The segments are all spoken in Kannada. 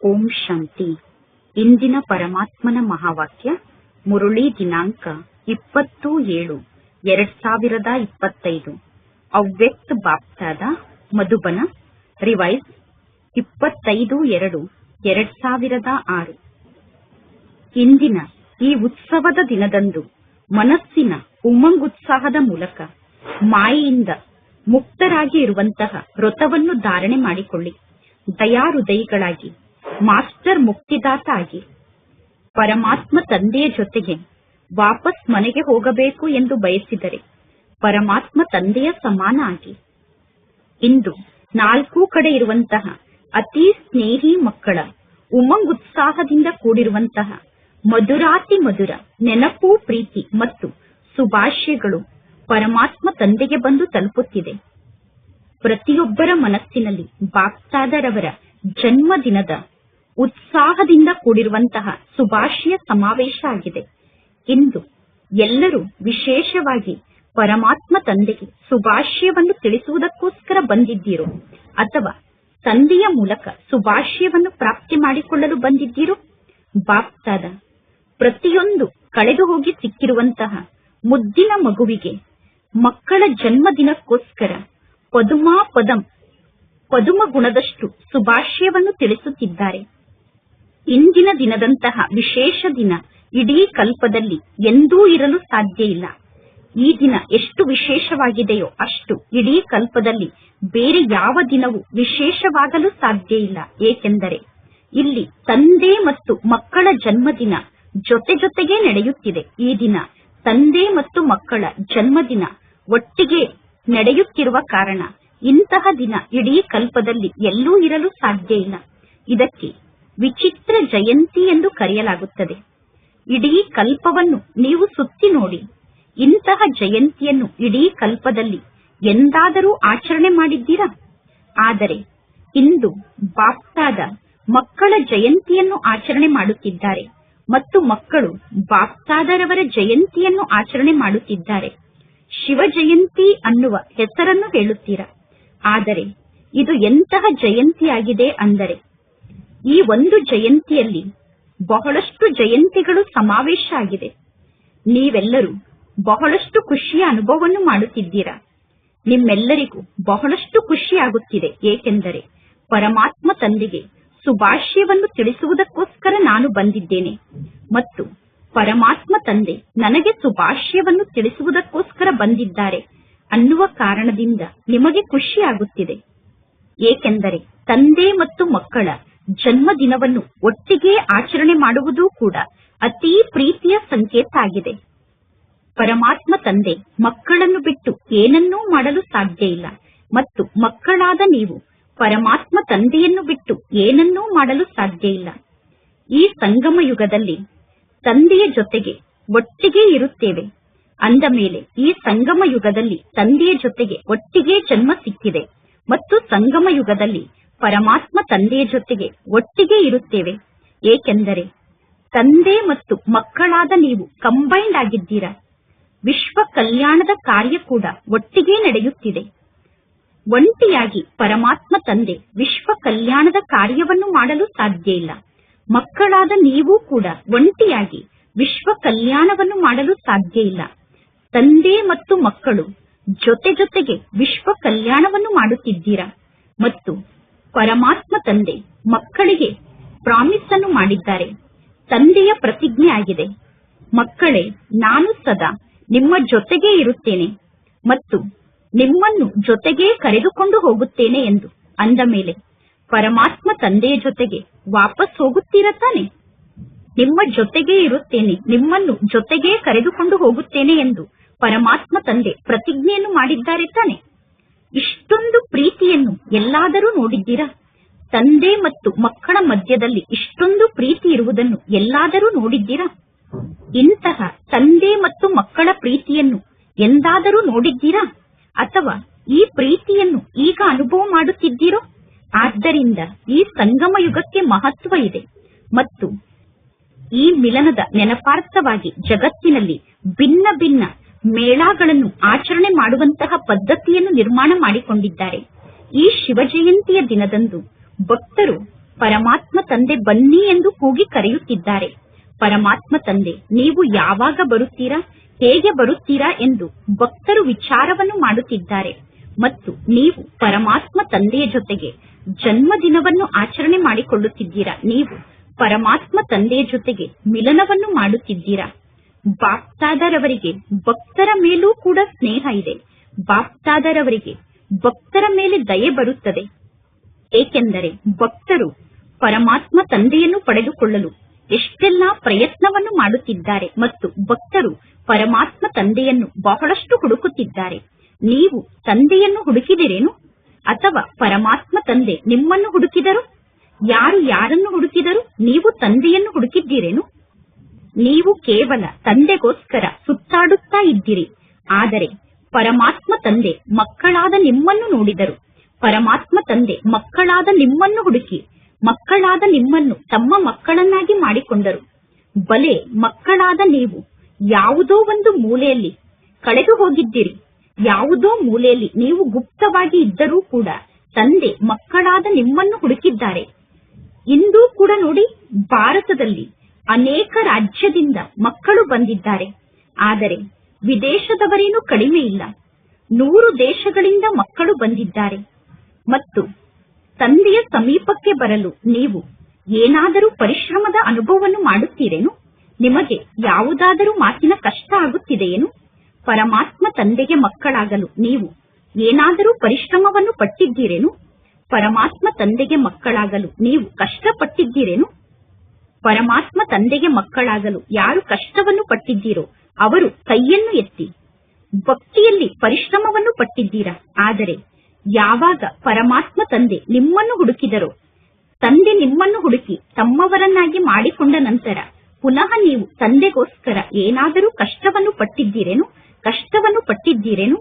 ಓಂ ಶಾಂತಿ. ಇಂದಿನ ಪರಮಾತ್ಮನ ಮಹಾವಾಕ್ಯ ಮುರುಳಿ ದಿನಾಂಕ 20/7/2025. ಅವ್ಯಕ್ತ ಬಾಪ್ತಾದ ಮಧುಬನ. ರಿವೈಸ್ 25/2/2006. ಇಂದಿನ ಈ ಉತ್ಸವದ ದಿನದಂದು ಮನಸ್ಸಿನ ಉಮಂಗುತ್ಸಾಹದ ಮೂಲಕ ಮಾಯೆಯಿಂದ ಮುಕ್ತರಾಗಿ ಇರುವಂತಹ ವ್ರತವನ್ನು ಧಾರಣೆ ಮಾಡಿಕೊಳ್ಳಿ. ದಯಾಹೃದಯಿಗಳಾಗಿ ಮಾಸ್ಟರ್ ಮುಕ್ತಿದಾತ ಆಗಿ ಪರಮಾತ್ಮ ತಂದೆಯ ಜೊತೆಗೆ ವಾಪಸ್ ಮನೆಗೆ ಹೋಗಬೇಕು ಎಂದು ಬಯಸಿದರೆ ಪರಮಾತ್ಮ ತಂದೆಯ ಸಮಾನ ಆಗಿ ಇಂದು 4 ಕಡೆ ಇರುವಂತಹ ಅತಿ ಸ್ನೇಹಿ ಮಕ್ಕಳ ಉಮಂಗುತ್ಸಾಹದಿಂದ ಕೂಡಿರುವಂತಹ ಮಧುರಾತಿ ಮಧುರ ನೆನಪು, ಪ್ರೀತಿ ಮತ್ತು ಶುಭಾಶಯಗಳು ಪರಮಾತ್ಮ ತಂದೆಗೆ ಬಂದು ತಲುಪುತ್ತಿದೆ. ಪ್ರತಿಯೊಬ್ಬರ ಮನಸ್ಸಿನಲ್ಲಿ ಬಾಪ್ತಾದರವರ ಜನ್ಮದಿನದ ಉತ್ಸಾಹದಿಂದ ಕೂಡಿರುವಂತಹ ಶುಭಾಶಯ ಸಮಾವೇಶ ಆಗಿದೆ. ಇಂದು ಎಲ್ಲರೂ ವಿಶೇಷವಾಗಿ ಪರಮಾತ್ಮ ತಂದೆಗೆ ಶುಭಾಶಯವನ್ನು ತಿಳಿಸುವುದಕ್ಕೋಸ್ಕರ ಬಂದಿದ್ದೀರೋ ಅಥವಾ ತಂದೆಯ ಮೂಲಕ ಶುಭಾಶಯವನ್ನು ಪ್ರಾಪ್ತಿ ಮಾಡಿಕೊಳ್ಳಲು ಬಂದಿದ್ದೀರೋ? ಬಾಪ್ತಾದ ಪ್ರತಿಯೊಂದು ಕಳೆದು ಹೋಗಿ ಸಿಕ್ಕಿರುವಂತಹ ಮುದ್ದಿನ ಮಗುವಿಗೆ ಮಕ್ಕಳ ಜನ್ಮದಿನಕ್ಕೋಸ್ಕರ ಪದುಮ ಗುಣದಷ್ಟು ಶುಭಾಶಯವನ್ನು ತಿಳಿಸುತ್ತಿದ್ದಾರೆ. ಇಂದಿನ ದಿನದಂತಹ ವಿಶೇಷ ದಿನ ಇಡೀ ಕಲ್ಪದಲ್ಲಿ ಎಂದೂ ಇರಲು ಸಾಧ್ಯ ಇಲ್ಲ. ಈ ದಿನ ಎಷ್ಟು ವಿಶೇಷವಾಗಿದೆಯೋ ಅಷ್ಟು ಇಡೀ ಕಲ್ಪದಲ್ಲಿ ಬೇರೆ ಯಾವ ದಿನವೂ ವಿಶೇಷವಾಗಲು ಸಾಧ್ಯ ಇಲ್ಲ. ಏಕೆಂದರೆ ಇಲ್ಲಿ ತಂದೆ ಮತ್ತು ಮಕ್ಕಳ ಜನ್ಮದಿನ ಜೊತೆ ಜೊತೆಗೆ ನಡೆಯುತ್ತಿದೆ. ಈ ದಿನ ತಂದೆ ಮತ್ತು ಮಕ್ಕಳ ಜನ್ಮದಿನ ಒಟ್ಟಿಗೆ ನಡೆಯುತ್ತಿರುವ ಕಾರಣ ಇಂತಹ ದಿನ ಇಡೀ ಕಲ್ಪದಲ್ಲಿ ಎಲ್ಲೂ ಇರಲು ಸಾಧ್ಯ ಇಲ್ಲ. ಇದಕ್ಕೆ ವಿಚಿತ್ರ ಜಯಂತಿ ಎಂದು ಕರೆಯಲಾಗುತ್ತದೆ. ಇಡೀ ಕಲ್ಪವನ್ನು ನೀವು ಸುತ್ತಿ ನೋಡಿ, ಇಂತಹ ಜಯಂತಿಯನ್ನು ಇಡೀ ಕಲ್ಪದಲ್ಲಿ ಎಂದಾದರೂ ಆಚರಣೆ ಮಾಡಿದ್ದೀರಾ? ಆದರೆ ಇಂದು ಬಾಪ್ತಾದ ಮಕ್ಕಳ ಜಯಂತಿಯನ್ನು ಆಚರಣೆ ಮಾಡುತ್ತಿದ್ದಾರೆ ಮತ್ತು ಮಕ್ಕಳು ಬಾಪ್ತಾದರವರ ಜಯಂತಿಯನ್ನು ಆಚರಣೆ ಮಾಡುತ್ತಿದ್ದಾರೆ. ಶಿವ ಜಯಂತಿ ಅನ್ನುವ ಹೆಸರನ್ನು ಹೇಳುತ್ತೀರಾ. ಆದರೆ ಇದು ಎಂತಹ ಜಯಂತಿಯಾಗಿದೆ ಅಂದರೆ ಈ ಒಂದು ಜಯಂತಿಯಲ್ಲಿ ಬಹಳಷ್ಟು ಜಯಂತಿಗಳು ಸಮಾವೇಶ ಆಗಿದೆ. ನೀವೆಲ್ಲರೂ ಬಹಳಷ್ಟು ಖುಷಿಯ ಅನುಭವವನ್ನು ಮಾಡುತ್ತಿದ್ದೀರಾ. ನಿಮ್ಮೆಲ್ಲರಿಗೂ ಬಹಳಷ್ಟು ಖುಷಿಯಾಗುತ್ತಿದೆ. ಏಕೆಂದರೆ ಪರಮಾತ್ಮ ತಂದೆಗೆ ಶುಭಾಶಯವನ್ನು ತಿಳಿಸುವುದಕ್ಕೋಸ್ಕರ ನಾನು ಬಂದಿದ್ದೇನೆ ಮತ್ತು ಪರಮಾತ್ಮ ತಂದೆ ನನಗೆ ಶುಭಾಶಯವನ್ನು ತಿಳಿಸುವುದಕ್ಕೋಸ್ಕರ ಬಂದಿದ್ದಾರೆ ಅನ್ನುವ ಕಾರಣದಿಂದ ನಿಮಗೆ ಖುಷಿಯಾಗುತ್ತಿದೆ. ಏಕೆಂದರೆ ತಂದೆ ಮತ್ತು ಮಕ್ಕಳ ಜನ್ಮದಿನವನ್ನು ಒಟ್ಟಿಗೆ ಆಚರಣೆ ಮಾಡುವುದೂ ಕೂಡ ಅತೀ ಪ್ರೀತಿಯ ಸಂಕೇತ ಆಗಿದೆ. ಪರಮಾತ್ಮ ತಂದೆ ಮಕ್ಕಳನ್ನು ಬಿಟ್ಟು ಏನನ್ನೂ ಮಾಡಲು ಸಾಧ್ಯ ಇಲ್ಲ ಮತ್ತು ಮಕ್ಕಳಾದ ನೀವು ಪರಮಾತ್ಮ ತಂದೆಯನ್ನು ಬಿಟ್ಟು ಏನನ್ನೂ ಮಾಡಲು ಸಾಧ್ಯ ಇಲ್ಲ. ಈ ಸಂಗಮ ಯುಗದಲ್ಲಿ ತಂದೆಯ ಜೊತೆಗೆ ಒಟ್ಟಿಗೆ ಇರುತ್ತೇವೆ ಅಂದ ಮೇಲೆ ಈ ಸಂಗಮ ಯುಗದಲ್ಲಿ ತಂದೆಯ ಜೊತೆಗೆ ಒಟ್ಟಿಗೆ ಜನ್ಮ ಸಿಕ್ಕಿದೆ ಮತ್ತು ಸಂಗಮ ಯುಗದಲ್ಲಿ ಪರಮಾತ್ಮ ತಂದೆಯ ಜೊತೆಗೆ ಒಟ್ಟಿಗೆ ಇರುತ್ತೇವೆ. ಏಕೆಂದರೆ ತಂದೆ ಮತ್ತು ಮಕ್ಕಳಾದ ನೀವು ಕಂಬೈಂಡ್ ಆಗಿದ್ದೀರಾ. ವಿಶ್ವ ಕಲ್ಯಾಣದ ಕಾರ್ಯ ಕೂಡ ಒಟ್ಟಿಗೆ ನಡೆಯುತ್ತಿದೆ. ಒಂಟಿಯಾಗಿ ಪರಮಾತ್ಮ ತಂದೆ ವಿಶ್ವ ಕಲ್ಯಾಣದ ಕಾರ್ಯವನ್ನು ಮಾಡಲು ಸಾಧ್ಯ ಇಲ್ಲ. ಮಕ್ಕಳಾದ ನೀವು ಕೂಡ ಒಂಟಿಯಾಗಿ ವಿಶ್ವ ಕಲ್ಯಾಣವನ್ನು ಮಾಡಲು ಸಾಧ್ಯ ಇಲ್ಲ. ತಂದೆ ಮತ್ತು ಮಕ್ಕಳು ಜೊತೆ ಜೊತೆಗೆ ವಿಶ್ವ ಕಲ್ಯಾಣವನ್ನು ಮಾಡುತ್ತಿದ್ದೀರಾ ಮತ್ತು ಪರಮಾತ್ಮ ತಂದೆ ಮಕ್ಕಳಿಗೆ ಪ್ರಾಮಿಸ್ ಅನ್ನು ಮಾಡಿದ್ದಾರೆ. ತಂದೆಯ ಪ್ರತಿಜ್ಞೆ ಆಗಿದೆ, ಮಕ್ಕಳೇ ನಾನು ಸದಾ ನಿಮ್ಮ ಜೊತೆಗೇ ಇರುತ್ತೇನೆ ಮತ್ತು ನಿಮ್ಮನ್ನು ಜೊತೆಗೇ ಕರೆದುಕೊಂಡು ಹೋಗುತ್ತೇನೆ ಎಂದು. ಅಂದ ಮೇಲೆ ಪರಮಾತ್ಮ ತಂದೆಯ ಜೊತೆಗೆ ವಾಪಸ್ ಹೋಗುತ್ತೀರಾ ತಾನೆ? ನಿಮ್ಮ ಜೊತೆಗೇ ಇರುತ್ತೇನೆ, ನಿಮ್ಮನ್ನು ಜೊತೆಗೇ ಕರೆದುಕೊಂಡು ಹೋಗುತ್ತೇನೆ ಎಂದು ಪರಮಾತ್ಮ ತಂದೆ ಪ್ರತಿಜ್ಞೆಯನ್ನು ಮಾಡಿದ್ದಾರೆ ತಾನೆ? ಇಷ್ಟೊಂದು ಪ್ರೀತಿಯನ್ನು ಎಲ್ಲಾದರೂ ನೋಡಿದ್ದೀರಾ? ತಂದೆ ಮತ್ತು ಮಕ್ಕಳ ಮಧ್ಯದಲ್ಲಿ ಇಷ್ಟೊಂದು ಪ್ರೀತಿ ಇರುವುದನ್ನು ಎಲ್ಲಾದರೂ ನೋಡಿದ್ದೀರಾ? ಇಂತಹ ತಂದೆ ಮತ್ತು ಮಕ್ಕಳ ಪ್ರೀತಿಯನ್ನು ಎಂದಾದರೂ ನೋಡಿದ್ದೀರಾ? ಅಥವಾ ಈ ಪ್ರೀತಿಯನ್ನು ಈಗ ಅನುಭವ ಮಾಡುತ್ತಿದ್ದೀರೋ? ಆದ್ದರಿಂದ ಈ ಸಂಗಮ ಯುಗಕ್ಕೆ ಮಹತ್ವ ಇದೆ ಮತ್ತು ಈ ಮಿಲನದ ನೆನಪಾರ್ಥವಾಗಿ ಜಗತ್ತಿನಲ್ಲಿ ಭಿನ್ನ ಭಿನ್ನ ಮೇಳಗಳನ್ನು ಆಚರಣೆ ಮಾಡುವಂತಹ ಪದ್ಧತಿಯನ್ನು ನಿರ್ಮಾಣ ಮಾಡಿಕೊಂಡಿದ್ದಾರೆ. ಈ ಶಿವ ಜಯಂತಿಯ ದಿನದಂದು ಭಕ್ತರು ಪರಮಾತ್ಮ ತಂದೆ ಬನ್ನಿ ಎಂದು ಕೂಗಿ ಕರೆಯುತ್ತಿದ್ದಾರೆ. ಪರಮಾತ್ಮ ತಂದೆ ನೀವು ಯಾವಾಗ ಬರುತ್ತೀರಾ, ಹೇಗೆ ಬರುತ್ತೀರಾ ಎಂದು ಭಕ್ತರು ವಿಚಾರವನ್ನು ಮಾಡುತ್ತಿದ್ದಾರೆ. ಮತ್ತು ನೀವು ಪರಮಾತ್ಮ ತಂದೆಯ ಜೊತೆಗೆ ಜನ್ಮದಿನವನ್ನು ಆಚರಣೆ ಮಾಡಿಕೊಳ್ಳುತ್ತಿದ್ದೀರಾ. ನೀವು ಪರಮಾತ್ಮ ತಂದೆಯ ಜೊತೆಗೆ ಮಿಲನವನ್ನು ಮಾಡುತ್ತಿದ್ದೀರಾ. ಬಾಪ್ತಾದರವರಿಗೆ ಭಕ್ತರ ಮೇಲೂ ಕೂಡ ಸ್ನೇಹ ಇದೆ. ಬಾಪ್ತಾದರವರಿಗೆ ಭಕ್ತರ ಮೇಲೆ ದಯೆ ಬರುತ್ತದೆ. ಏಕೆಂದರೆ ಭಕ್ತರು ಪರಮಾತ್ಮ ತಂದೆಯನ್ನು ಪಡೆದುಕೊಳ್ಳಲು ಎಷ್ಟೆಲ್ಲಾ ಪ್ರಯತ್ನವನ್ನು ಮಾಡುತ್ತಿದ್ದಾರೆ ಮತ್ತು ಭಕ್ತರು ಪರಮಾತ್ಮ ತಂದೆಯನ್ನು ಬಹಳಷ್ಟು ಹುಡುಕುತ್ತಿದ್ದಾರೆ. ನೀವು ತಂದೆಯನ್ನು ಹುಡುಕಿದಿರೇನು ಅಥವಾ ಪರಮಾತ್ಮ ತಂದೆ ನಿಮ್ಮನ್ನು ಹುಡುಕಿದರು? ಯಾರು ಯಾರನ್ನು ಹುಡುಕಿದರು? ನೀವು ತಂದೆಯನ್ನು ಹುಡುಕಿದ್ದೀರೇನು? ನೀವು ಕೇವಲ ತಂದೆಗೋಸ್ಕರ ಸುತ್ತಾಡುತ್ತಾ ಇದ್ದೀರಿ. ಆದರೆ ಪರಮಾತ್ಮ ತಂದೆ ಮಕ್ಕಳಾದ ನಿಮ್ಮನ್ನು ನೋಡಿದರು. ಪರಮಾತ್ಮ ತಂದೆ ಮಕ್ಕಳಾದ ನಿಮ್ಮನ್ನು ಹುಡುಕಿ ಮಕ್ಕಳಾದ ನಿಮ್ಮನ್ನು ತಮ್ಮ ಮಕ್ಕಳನ್ನಾಗಿ ಮಾಡಿಕೊಂಡರು. ಬಲೆ ಮಕ್ಕಳಾದ ನೀವು ಯಾವುದೋ ಒಂದು ಮೂಲೆಯಲ್ಲಿ ಕಳೆದು ಹೋಗಿದ್ದೀರಿ. ಯಾವುದೋ ಮೂಲೆಯಲ್ಲಿ ನೀವು ಗುಪ್ತವಾಗಿ ಇದ್ದರೂ ಕೂಡ ತಂದೆ ಮಕ್ಕಳಾದ ನಿಮ್ಮನ್ನು ಹುಡುಕಿದ್ದಾರೆ. ಇಂದೂ ಕೂಡ ನೋಡಿ, ಭಾರತದಲ್ಲಿ ಅನೇಕ ರಾಜ್ಯದಿಂದ ಮಕ್ಕಳು ಬಂದಿದ್ದಾರೆ. ಆದರೆ ವಿದೇಶದವರೇನು ಕಡಿಮೆ ಇಲ್ಲ. 100 ದೇಶಗಳಿಂದ ಮಕ್ಕಳು ಬಂದಿದ್ದಾರೆ. ಮತ್ತು ತಂದೆಯ ಸಮೀಪಕ್ಕೆ ಬರಲು ನೀವು ಏನಾದರೂ ಪರಿಶ್ರಮದ ಅನುಭವವನ್ನು ಮಾಡುತ್ತೀರೇನು? ನಿಮಗೆ ಯಾವುದಾದರೂ ಮಾತಿನ ಕಷ್ಟ ಆಗುತ್ತಿದೆಯೇನು? ಪರಮಾತ್ಮ ತಂದೆಗೆ ಮಕ್ಕಳಾಗಲು ನೀವು ಏನಾದರೂ ಪರಿಶ್ರಮವನ್ನು ಪಟ್ಟಿದ್ದೀರೇನು? ಪರಮಾತ್ಮ ತಂದೆಗೆ ಮಕ್ಕಳಾಗಲು ನೀವು ಕಷ್ಟಪಟ್ಟಿದ್ದೀರೇನು? ಪರಮಾತ್ಮ ತಂದೆಗೆ ಮಕ್ಕಳಾಗಲು ಯಾರು ಕಷ್ಟವನ್ನು ಪಟ್ಟಿದ್ದೀರೋ ಅವರು ಕೈಯನ್ನು ಎತ್ತಿ. ಭಕ್ತಿಯಲ್ಲಿ ಪರಿಶ್ರಮವನ್ನು ಪಟ್ಟಿದ್ದೀರಾ. ಆದರೆ ಯಾವಾಗ ಪರಮಾತ್ಮ ತಂದೆ ನಿಮ್ಮನ್ನು ಹುಡುಕಿದರೋ, ತಂದೆ ನಿಮ್ಮನ್ನು ಹುಡುಕಿ ತಮ್ಮವರನ್ನಾಗಿ ಮಾಡಿಕೊಂಡ ನಂತರ ಪುನಃ ನೀವು ತಂದೆಗೋಸ್ಕರ ಏನಾದರೂ ಕಷ್ಟವನ್ನು ಪಟ್ಟಿದ್ದೀರೇನು? ಕಷ್ಟವನ್ನು ಪಟ್ಟಿದ್ದೀರೇನು?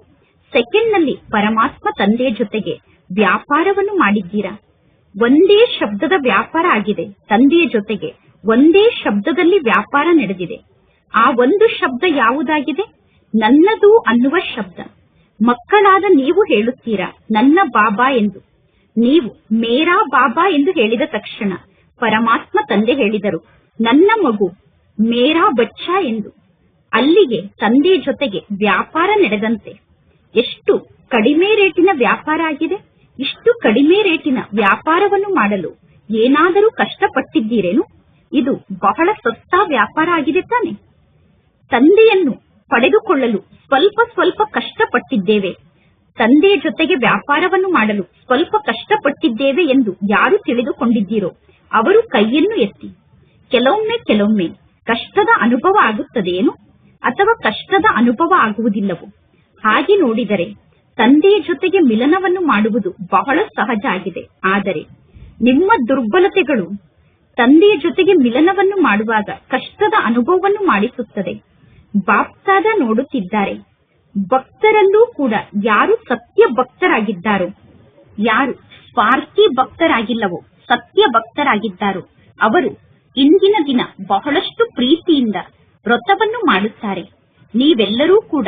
ಸೆಕೆಂಡ್ನಲ್ಲಿ ಪರಮಾತ್ಮ ತಂದೆಯ ಜೊತೆಗೆ ವ್ಯಾಪಾರವನ್ನು ಮಾಡಿದ್ದೀರಾ. ಒಂದೇ ಶಬ್ದದ ವ್ಯಾಪಾರ ಆಗಿದೆ. ತಂದೆಯ ಜೊತೆಗೆ ಒಂದೇ ಶಬ್ದದಲ್ಲಿ ವ್ಯಾಪಾರ ನಡೆದಿದೆ. ಆ ಒಂದು ಶಬ್ದ ಯಾವುದಾಗಿದೆ? ನನ್ನದು ಅನ್ನುವ ಶಬ್ದ. ಮಕ್ಕಳಾದ ನೀವು ಹೇಳುತ್ತೀರಾ ನನ್ನ ಬಾಬಾ ಎಂದು. ನೀವು ಮೇರಾ ಬಾಬಾ ಎಂದು ಹೇಳಿದ ತಕ್ಷಣ ಪರಮಾತ್ಮ ತಂದೆ ಹೇಳಿದರು ನನ್ನ ಮಗು ಮೇರಾ ಬಚ್ಚಾ ಎಂದು. ಅಲ್ಲಿಗೆ ತಂದೆಯ ಜೊತೆಗೆ ವ್ಯಾಪಾರ ನಡೆದಂತೆ. ಎಷ್ಟು ಕಡಿಮೆ ರೇಟಿನ ವ್ಯಾಪಾರ ಆಗಿದೆ. ಇಷ್ಟು ಕಡಿಮೆ ರೇಟಿನ ವ್ಯಾಪಾರವನ್ನು ಮಾಡಲು ಏನಾದರೂ ಕಷ್ಟಪಟ್ಟಿದ್ದೀರೇನು? ಇದು ಬಹಳ ಸಸ್ತಾ ವ್ಯಾಪಾರ ಆಗಿದೆ ತಾನೆ. ತಂದೆಯನ್ನು ಪಡೆದುಕೊಳ್ಳಲು ಸ್ವಲ್ಪ ಸ್ವಲ್ಪ ಕಷ್ಟಪಟ್ಟಿದ್ದೇವೆ. ತಂದೆಯ ಜೊತೆಗೆ ವ್ಯಾಪಾರವನ್ನು ಮಾಡಲು ಸ್ವಲ್ಪ ಕಷ್ಟಪಟ್ಟಿದ್ದೇವೆ ಎಂದು ಯಾರು ತಿಳಿದುಕೊಂಡಿದ್ದೀರೋ ಅವರು ಕೈಯನ್ನು ಎತ್ತಿ. ಕೆಲವೊಮ್ಮೆ ಕಷ್ಟದ ಅನುಭವ ಆಗುತ್ತದೆಯೇನು ಅಥವಾ ಕಷ್ಟದ ಅನುಭವ ಆಗುವುದಿಲ್ಲವೋ? ಹಾಗೆ ನೋಡಿದರೆ ತಂದೆಯ ಜೊತೆಗೆ ಮಿಲನವನ್ನು ಮಾಡುವುದು ಬಹಳ ಸಹಜ ಆಗಿದೆ. ಆದರೆ ನಿಮ್ಮ ದುರ್ಬಲತೆಗಳು ತಂದೆಯ ಜೊತೆಗೆ ಮಿಲನವನ್ನು ಮಾಡುವಾಗ ಕಷ್ಟದ ಅನುಭವವನ್ನು ಮಾಡಿಸುತ್ತದೆ. ಬಾಪ್ತಾದ ನೋಡುತ್ತಿದ್ದಾರೆ. ಭಕ್ತರಲ್ಲೂ ಕೂಡ ಯಾರು ಸತ್ಯ ಭಕ್ತರಾಗಿದ್ದಾರೋ, ಯಾರು ಸ್ವಾರ್ಥಿ ಭಕ್ತರಾಗಿಲ್ಲವೋ, ಸತ್ಯ ಭಕ್ತರಾಗಿದ್ದಾರೋ ಅವರು ಇಂದಿನ ದಿನ ಬಹಳಷ್ಟು ಪ್ರೀತಿಯಿಂದ ವ್ರತವನ್ನು ಮಾಡುತ್ತಾರೆ. ನೀವೆಲ್ಲರೂ ಕೂಡ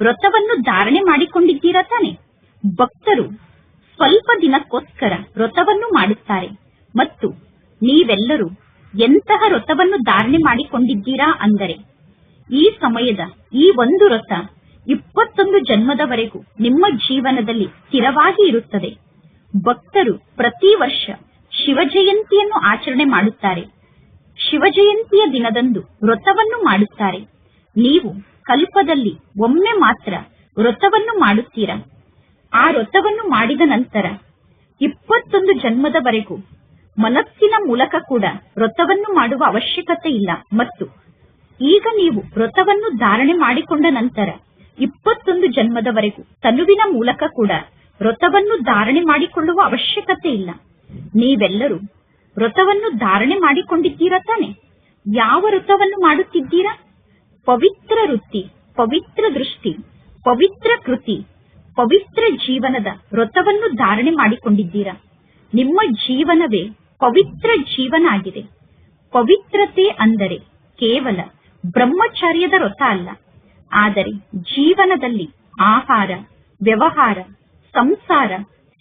ವ್ರತವನ್ನು ಧಾರಣೆ ಮಾಡಿಕೊಂಡಿದ್ದೀರಾ ತಾನೆ. ಭಕ್ತರು ಸ್ವಲ್ಪ ದಿನಕ್ಕೋಸ್ಕರ ವ್ರತವನ್ನು ಮಾಡುತ್ತಾರೆ. ಮತ್ತು ನೀವೆಲ್ಲರೂ ಎಂತಹ ವ್ರತವನ್ನು ಧಾರಣೆ ಮಾಡಿಕೊಂಡಿದ್ದೀರಾ ಅಂದರೆ, ಈ ಸಮಯದ ಈ ಒಂದು ವ್ರತ 21 ಜನ್ಮದವರೆಗೂ ನಿಮ್ಮ ಜೀವನದಲ್ಲಿ ಸ್ಥಿರವಾಗಿ ಇರುತ್ತದೆ. ಭಕ್ತರು ಪ್ರತಿ ವರ್ಷ ಶಿವಜಯಂತಿಯನ್ನು ಆಚರಣೆ ಮಾಡುತ್ತಾರೆ. ಶಿವಜಯಂತಿಯ ದಿನದಂದು ವ್ರತವನ್ನು ಮಾಡುತ್ತಾರೆ. ನೀವು ಕಲ್ಪದಲ್ಲಿ ಒಮ್ಮೆ ಮಾತ್ರ ವ್ರತವನ್ನು ಮಾಡುತ್ತೀರಾ. ಆ ವ್ರತವನ್ನು ಮಾಡಿದ ನಂತರ 21 ಜನ್ಮದವರೆಗೂ ಮನಸ್ಸಿನ ಮೂಲಕ ಕೂಡ ವ್ರತವನ್ನು ಮಾಡುವ ಅವಶ್ಯಕತೆ ಇಲ್ಲ. ಮತ್ತು ಈಗ ನೀವು ವ್ರತವನ್ನು ಧಾರಣೆ ಮಾಡಿಕೊಂಡ ನಂತರ 21 ಜನ್ಮದವರೆಗೂ ತನುವಿನ ಮೂಲಕ ಕೂಡ ವ್ರತವನ್ನು ಧಾರಣೆ ಮಾಡಿಕೊಳ್ಳುವ ಅವಶ್ಯಕತೆ ಇಲ್ಲ. ನೀವೆಲ್ಲರೂ ವ್ರತವನ್ನು ಧಾರಣೆ ಮಾಡಿಕೊಂಡಿದ್ದೀರಾ ತಾನೆ. ಯಾವ ವ್ರತವನ್ನು ಮಾಡುತ್ತಿದ್ದೀರಾ? ಪವಿತ್ರ ವೃತ್ತಿ, ಪವಿತ್ರ ದೃಷ್ಟಿ, ಪವಿತ್ರ ಕೃತಿ, ಪವಿತ್ರ ಜೀವನದ ವ್ರತವನ್ನು ಧಾರಣೆ ಮಾಡಿಕೊಂಡಿದ್ದೀರಾ. ನಿಮ್ಮ ಜೀವನವೇ ಪವಿತ್ರ ಜೀವನ ಆಗಿದೆ. ಪವಿತ್ರತೆ ಅಂದರೆ ಕೇವಲ ಬ್ರಹ್ಮಚರ್ಯದ ವ್ರತ ಅಲ್ಲ, ಆದರೆ ಜೀವನದಲ್ಲಿ ಆಹಾರ, ವ್ಯವಹಾರ, ಸಂಸಾರ,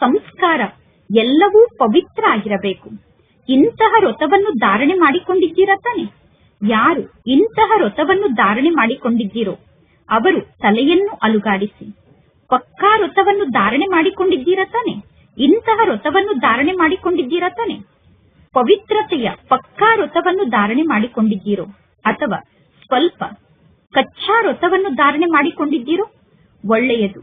ಸಂಸ್ಕಾರ ಎಲ್ಲವೂ ಪವಿತ್ರ ಆಗಿರಬೇಕು. ಇಂತಹ ವ್ರತವನ್ನು ಧಾರಣೆ ಮಾಡಿಕೊಂಡಿದ್ದೀರಾ ತಾನೆ? ಯಾರು ಇಂತಹ ವ್ರತವನ್ನು ಧಾರಣೆ ಮಾಡಿಕೊಂಡಿದ್ದೀರೋ ಅವರು ತಲೆಯನ್ನು ಅಲುಗಾಡಿಸಿ. ಪಕ್ಕಾ ವ್ರತವನ್ನು ಧಾರಣೆ ಮಾಡಿಕೊಂಡಿದ್ದೀರಾ ತಾನೆ? ಇಂತಹ ವ್ರತವನ್ನು ಧಾರಣೆ ಮಾಡಿಕೊಂಡಿದ್ದೀರಾ ತಾನೆ? ಪವಿತ್ರತೆಯ ಪಕ್ಕಾ ವ್ರತವನ್ನು ಧಾರಣೆ ಮಾಡಿಕೊಂಡಿದ್ದೀರೋ ಅಥವಾ ಸ್ವಲ್ಪ ಕಚ್ಚಾ ವ್ರತವನ್ನು ಧಾರಣೆ ಮಾಡಿಕೊಂಡಿದ್ದೀರೋ? ಒಳ್ಳೆಯದು.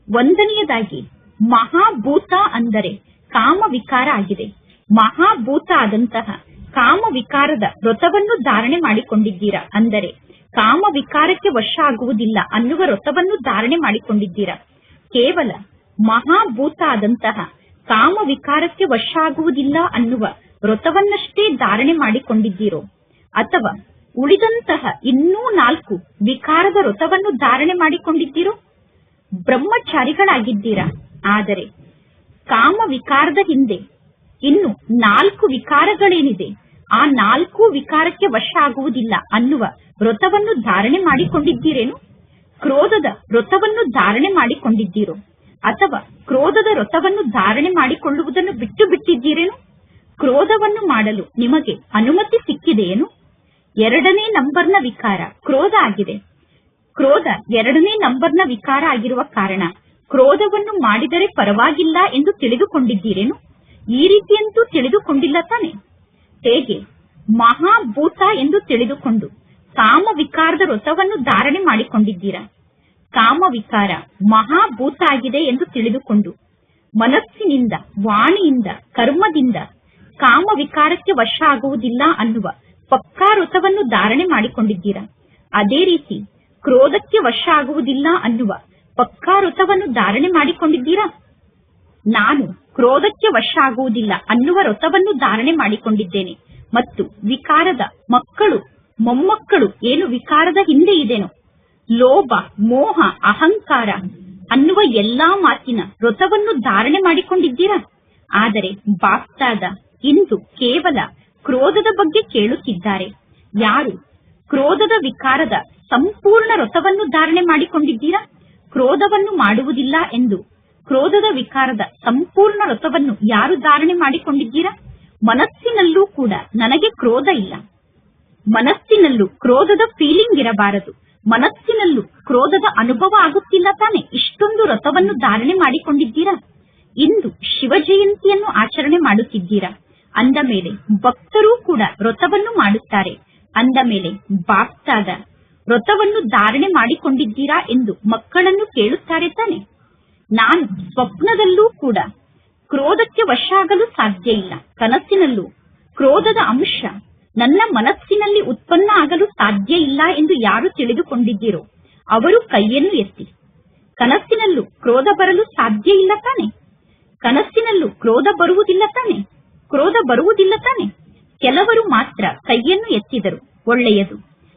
ಒಂದನೆಯದಾಗಿ ಮಹಾಭೂತ ಅಂದರೆ ಕಾಮ ವಿಕಾರ ಆಗಿದೆ. ಮಹಾಭೂತ ಆದಂತಹ ಕಾಮ ವಿಕಾರದ ವ್ರತವನ್ನು ಧಾರಣೆ ಮಾಡಿಕೊಂಡಿದ್ದೀರಾ. ಅಂದರೆ ಕಾಮ ವಿಕಾರಕ್ಕೆ ವಶ ಆಗುವುದಿಲ್ಲ ಅನ್ನುವ ವ್ರತವನ್ನು ಧಾರಣೆ ಮಾಡಿಕೊಂಡಿದ್ದೀರಾ. ಕೇವಲ ಮಹಾಭೂತ ಆದಂತಹ ಕಾಮ ವಿಕಾರಕ್ಕೆ ವಶ ಆಗುವುದಿಲ್ಲ ಅನ್ನುವ ವ್ರತವನ್ನಷ್ಟೇ ಧಾರಣೆ ಮಾಡಿಕೊಂಡಿದ್ದೀರೋ ಅಥವಾ ಉಳಿದಂತಹ ಇನ್ನೂ 4 ವಿಕಾರದ ವ್ರತವನ್ನು ಧಾರಣೆ ಮಾಡಿಕೊಂಡಿದ್ದೀರೋ? ಬ್ರಹ್ಮಚಾರಿಗಳಾಗಿದ್ದೀರಾ. ಆದರೆ ಕಾಮ ವಿಕಾರದ ಹಿಂದೆ ಇನ್ನು 4 ವಿಕಾರಗಳೇನಿದೆ ಆ 4 ವಿಕಾರಕ್ಕೆ ವಶ ಆಗುವುದಿಲ್ಲ ಅನ್ನುವ ವ್ರತವನ್ನು ಧಾರಣೆ ಮಾಡಿಕೊಂಡಿದ್ದೀರೇನು? ಕ್ರೋಧದ ವ್ರತವನ್ನು ಧಾರಣೆ ಮಾಡಿಕೊಂಡಿದ್ದೀರೋ ಅಥವಾ ಕ್ರೋಧದ ವ್ರತವನ್ನು ಧಾರಣೆ ಮಾಡಿಕೊಳ್ಳುವುದನ್ನು ಬಿಟ್ಟು ಬಿಟ್ಟಿದ್ದೀರೇನು? ಕ್ರೋಧವನ್ನು ಮಾಡಲು ನಿಮಗೆ ಅನುಮತಿ ಸಿಕ್ಕಿದೆಯೇನು? 2ನೇ ನಂಬರ್ನ ವಿಕಾರ ಕ್ರೋಧ ಆಗಿದೆ. ಕ್ರೋಧ 2ನೇ ನಂಬರ್ನ ವಿಕಾರ ಆಗಿರುವ ಕಾರಣ ಕ್ರೋಧವನ್ನು ಮಾಡಿದರೆ ಪರವಾಗಿಲ್ಲ ಎಂದು ತಿಳಿದುಕೊಂಡಿದ್ದೀರೇನು? ಈ ರೀತಿಯಂತೂ ತಿಳಿದುಕೊಂಡಿಲ್ಲ ತಾನೆ? ಹೇಗೆ ಮಹಾಭೂತ ಎಂದು ತಿಳಿದುಕೊಂಡು ಕಾಮ ವಿಕಾರದ ವ್ರತವನ್ನು ಧಾರಣೆ ಮಾಡಿಕೊಂಡಿದ್ದೀರಾ. ಕಾಮ ವಿಕಾರ ಮಹಾಭೂತ ಆಗಿದೆ ಎಂದು ತಿಳಿದುಕೊಂಡು ಮನಸ್ಸಿನಿಂದ, ವಾಣಿಯಿಂದ, ಕರ್ಮದಿಂದ ಕಾಮ ವಿಕಾರಕ್ಕೆ ವಶ ಆಗುವುದಿಲ್ಲ ಅನ್ನುವ ಪಕ್ಕಾ ವ್ರತವನ್ನು ಧಾರಣೆ ಮಾಡಿಕೊಂಡಿದ್ದೀರಾ. ಅದೇ ರೀತಿ ಕ್ರೋಧಕ್ಕೆ ವಶ ಆಗುವುದಿಲ್ಲ ಅನ್ನುವ ಪಕ್ಕಾ ವ್ರತವನ್ನು ಧಾರಣೆ ಮಾಡಿಕೊಂಡಿದ್ದೀರಾ. ನಾನು ಕ್ರೋಧಕ್ಕೆ ವಶ ಆಗುವುದಿಲ್ಲ ಅನ್ನುವ ವ್ರತವನ್ನು ಧಾರಣೆ ಮಾಡಿಕೊಂಡಿದ್ದೇನೆ ಮತ್ತು ವಿಕಾರದ ಮಕ್ಕಳು, ಮೊಮ್ಮಕ್ಕಳು ಏನು ವಿಕಾರದ ಹಿಂದೆ ಇದೆನೋ ಲೋಭ, ಮೋಹ, ಅಹಂಕಾರ ಅನ್ನುವ ಎಲ್ಲಾ ಮಾತಿನ ವ್ರತವನ್ನು ಧಾರಣೆ ಮಾಡಿಕೊಂಡಿದ್ದೀರಾ. ಆದರೆ ಬಾಪ್ತಾದ ಇಂದು ಕೇವಲ ಕ್ರೋಧದ ಬಗ್ಗೆ ಕೇಳುತ್ತಿದ್ದಾರೆ. ಯಾರು ಕ್ರೋಧದ ವಿಕಾರದ ಸಂಪೂರ್ಣ ವ್ರತವನ್ನು ಧಾರಣೆ ಮಾಡಿಕೊಂಡಿದ್ದೀರಾ? ಕ್ರೋಧವನ್ನು ಮಾಡುವುದಿಲ್ಲ ಎಂದು ಕ್ರೋಧದ ವಿಕಾರದ ಸಂಪೂರ್ಣ ವ್ರತವನ್ನು ಯಾರು ಧಾರಣೆ ಮಾಡಿಕೊಂಡಿದ್ದೀರಾ? ಮನಸ್ಸಿನಲ್ಲೂ ಕೂಡ ನನಗೆ ಕ್ರೋಧ ಇಲ್ಲ, ಮನಸ್ಸಿನಲ್ಲೂ ಕ್ರೋಧದ ಫೀಲಿಂಗ್ ಇರಬಾರದು, ಮನಸ್ಸಿನಲ್ಲೂ ಕ್ರೋಧದ ಅನುಭವ ಆಗುತ್ತಿಲ್ಲ ತಾನೆ? ಇಷ್ಟೊಂದು ವ್ರತವನ್ನು ಧಾರಣೆ ಮಾಡಿಕೊಂಡಿದ್ದೀರಾ. ಇಂದು ಶಿವ ಜಯಂತಿಯನ್ನು ಆಚರಣೆ ಮಾಡುತ್ತಿದ್ದೀರಾ. ಅಂದ ಮೇಲೆ ಭಕ್ತರೂ ಕೂಡ ವ್ರತವನ್ನು ಮಾಡುತ್ತಾರೆ. ಅಂದ ಮೇಲೆ ಬಾಪ್ತಾದ ವ್ರತವನ್ನು ಧಾರಣೆ ಮಾಡಿಕೊಂಡಿದ್ದೀರಾ ಎಂದು ಮಕ್ಕಳನ್ನು ಕೇಳುತ್ತಾರೆ ತಾನೆ? ನಾನು ಸ್ವಪ್ನದಲ್ಲೂ ಕೂಡ ಕ್ರೋಧಕ್ಕೆ ವಶ ಆಗಲು ಸಾಧ್ಯ ಇಲ್ಲ. ಕನಸಿನಲ್ಲೂ ಕ್ರೋಧದ ಅಂಶ ನನ್ನ ಮನಸ್ಸಿನಲ್ಲಿ ಉತ್ಪನ್ನ ಆಗಲು ಸಾಧ್ಯ ಇಲ್ಲ ಎಂದು ಯಾರು ತಿಳಿದುಕೊಂಡಿದ್ದೀರೋ ಅವರು ಕೈಯನ್ನು ಎತ್ತಿ. ಕನಸಿನಲ್ಲೂ ಕ್ರೋಧ ಬರಲು ಸಾಧ್ಯ ಇಲ್ಲ ತಾನೆ? ಕನಸಿನಲ್ಲೂ ಕ್ರೋಧ ಬರುವುದಿಲ್ಲ ತಾನೆ? ಕ್ರೋಧ ಬರುವುದಿಲ್ಲ ತಾನೆ? ಕೆಲವರು ಮಾತ್ರ ಕೈಯನ್ನು ಎತ್ತಿದರು. ಒಳ್ಳೆಯದು.